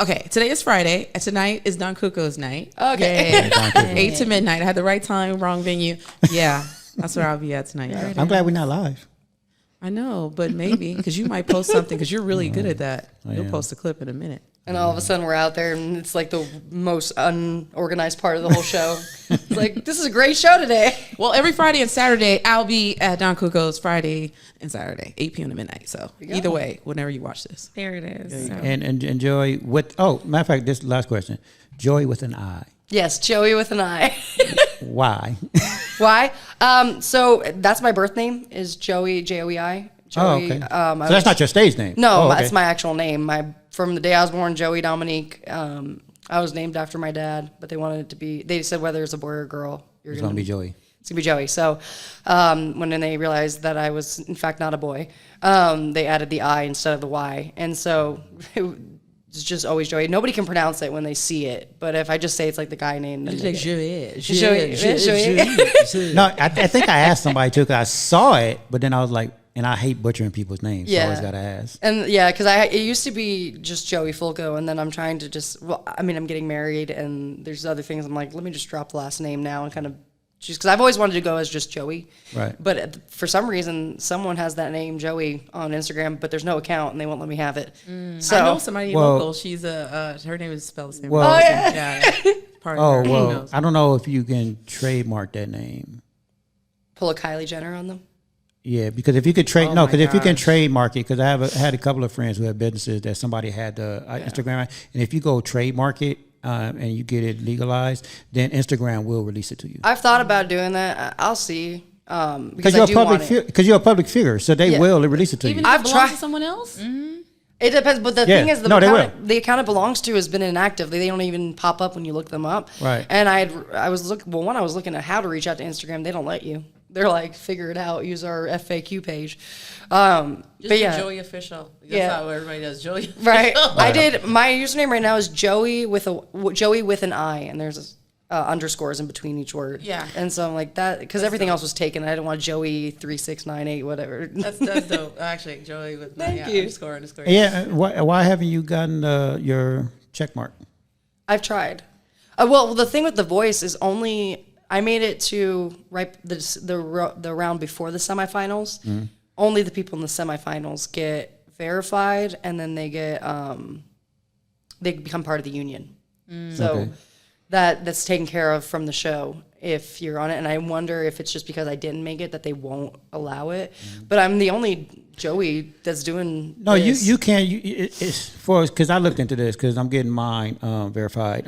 Okay, today is Friday. And tonight is Don Cuco's night. Okay. Yay. 8 to midnight. I had the right time, wrong venue. Yeah, that's where I'll be at tonight. I'm glad we're not live. I know, but maybe because you might post something because you're really good at that. You'll am. post a clip in a minute. And all of a sudden we're out there and it's like the most unorganized part of the whole show. It's like, this is a great show today. Well, every Friday and Saturday, I'll be at Don Cuco's Friday and Saturday, 8 p.m. to midnight. So either way, whenever you watch this. There it is. So. And Joey with matter of fact, this last question, Joey with an I. Yes, Joey with an I. Why? Why? So that's my birth name is Joey, Joei. Joey. Okay. So that's not your stage name. No, Oh, okay. that's my actual name. From the day I was born, Joey Dominique. I was named after my dad, but they wanted it to be. They said whether it's a boy or a girl, you're It's gonna gonna be Joey. It's gonna be Joey. So when they realized that I was in fact not a boy, they added the I instead of the Y, and so it's just always Joey. Nobody can pronounce it when they see it, but if I just say it's like the guy name, then they get it. Joey. No, I think I asked somebody too because I saw it, but then I was like, and I hate butchering people's names. So I always gotta ask. And yeah, because it used to be just Joey Fulco, and then I'm trying to just, I'm getting married, and there's other things. I'm like, let me just drop the last name now and kind of just, because I've always wanted to go as just Joey. Right. But for some reason, someone has that name Joey on Instagram, but there's no account, and they won't let me have it. So I know somebody Well- local. She's her name is spelled the same. Well- way. Oh, yeah. Part of Oh her. Who well, knows? I don't know if you can trademark that name. pull a Kylie Jenner on them. Yeah, because if you could trade, Oh no, my because if you can gosh. trademark it, because I had a couple of friends who had businesses that somebody had the Instagram, and if you go trademark it and you get it legalized, then Instagram will release it to you. I've thought about doing that. I'll see. Because Because I you're a do public, want it. because you're a public figure, so they Yeah. will release it to Even you. if I've it belongs tried- to someone else. It depends, but the Yeah. thing is, No, they the account it belongs to has been inactive. They don't even pop up when you look them up. Right. And I was looking at how to reach out to Instagram. They don't let you. They're like, figure it out. Use our FAQ page. Just But yeah, Joey official. That's Yeah. how everybody does Joey. right. I did. My username right now is Joey with an I, and there's underscores in between each word. Yeah. And so I'm like that because everything else was taken. I didn't want Joey 3698 whatever. That's dope. Actually, Joey with Thank you. underscore. Yeah, why haven't you gotten your check mark? I've tried. Well, the thing with the voice is only I made it to the round before the semifinals. Mm-hmm. Only the people in the semifinals get verified, and then they get they become part of the union. So Okay. that's taken care of from the show. if you're on it. And I wonder if it's just because I didn't make it that they won't allow it. But I'm the only Joey that's doing No, this. you can. It's for because I looked into this because I'm getting mine verified.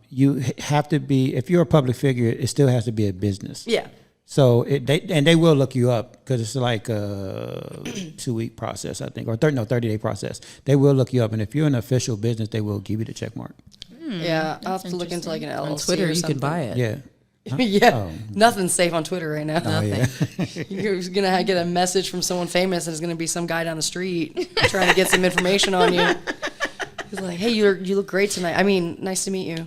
You have to be, if you're a public figure, it still has to be a business. Yeah. So they will look you up because it's like a 2-week process, I think, or 30-day process. They will look you up, and if you're an official business, they will give you the check mark. Yeah, I'll have to look into like an LLC On Twitter, or you something. can buy it. Yeah. Yeah, nothing's safe on Twitter right now. Oh, yeah. You're gonna get a message from someone famous, and it's gonna be some guy down the street trying to get some information on you. He's like, "Hey, you look great tonight. I mean, nice to meet you."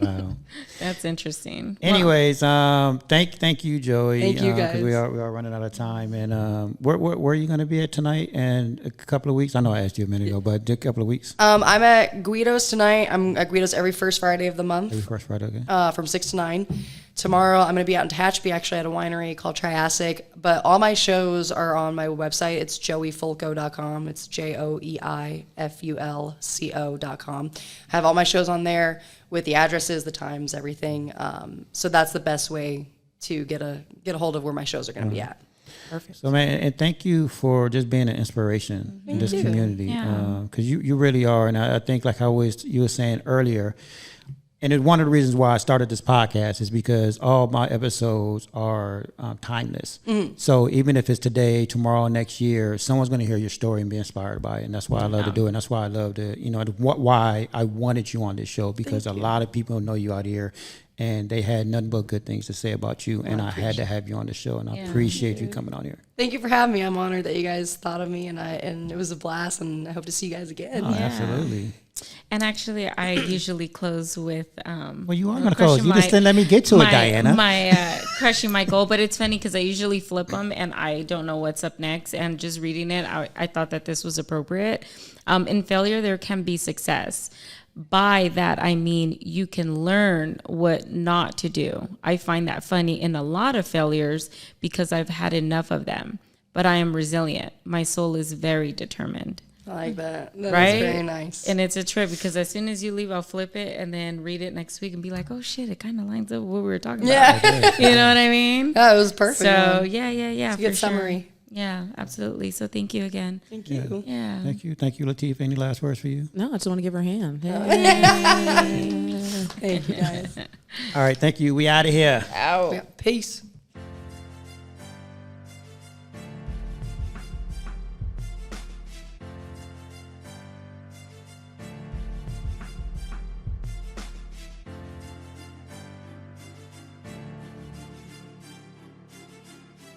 Wow. That's interesting. Anyways, thank you, Joey. Thank you, 'cause guys. we are running out of time. And where are you going to be at tonight and a couple of weeks? I know I asked you a minute ago, but a couple of weeks. I'm at Guido's tonight. I'm at Guido's every first Friday of the month. Every first Friday, okay. From 6 to 9. Tomorrow, I'm going to be out in Tehachapi, actually, at a winery called Triassic. But all my shows are on my website. It's joeifulco.com. It's JOEIFULCO.com. I have all my shows on there with the addresses, the times, everything. So that's the best way to get a hold of where my shows are going to be at. Perfect. So, man, and thank you for just being an inspiration in this community. Yeah. Because you really are. And I think, like you were saying earlier, and one of the reasons why I started this podcast is because all my episodes are timeless. So even if it's today, tomorrow, next year, someone's going to hear your story and be inspired by it. And that's why I love to do it. And that's why I love to, why I wanted you on this show, because a lot of people know you out here and they had nothing but good things to say about you. And I had to have you on the show, and I appreciate you coming on here. Thank you for having me. I'm honored that you guys thought of me, and it was a blast, and I hope to see you guys again. Oh, absolutely. And actually, I usually close with. Well, you are going to close. You just didn't let me get to it, Diana. My crushing my goal, but it's funny because I usually flip them and I don't know what's up next. And just reading it, I thought that this was appropriate. In failure, there can be success. By that, I mean you can learn what not to do. I find that funny in a lot of failures because I've had enough of them. But I am resilient. My soul is very determined. I like that. That Right? is very nice. And it's a trip because as soon as you leave, I'll flip it and then read it next week and be like, oh shit, it kind of lines up with what we were talking about. Yeah. You know what I mean? That was perfect. So, man. yeah. It's a for good summary. Sure. Yeah, absolutely. So thank you again. Thank you. Yeah. Thank you, Latifah. Any last words for you? No, I just want to give her a hand. Thank you, guys. All right, thank you. We out of here. Yeah, peace.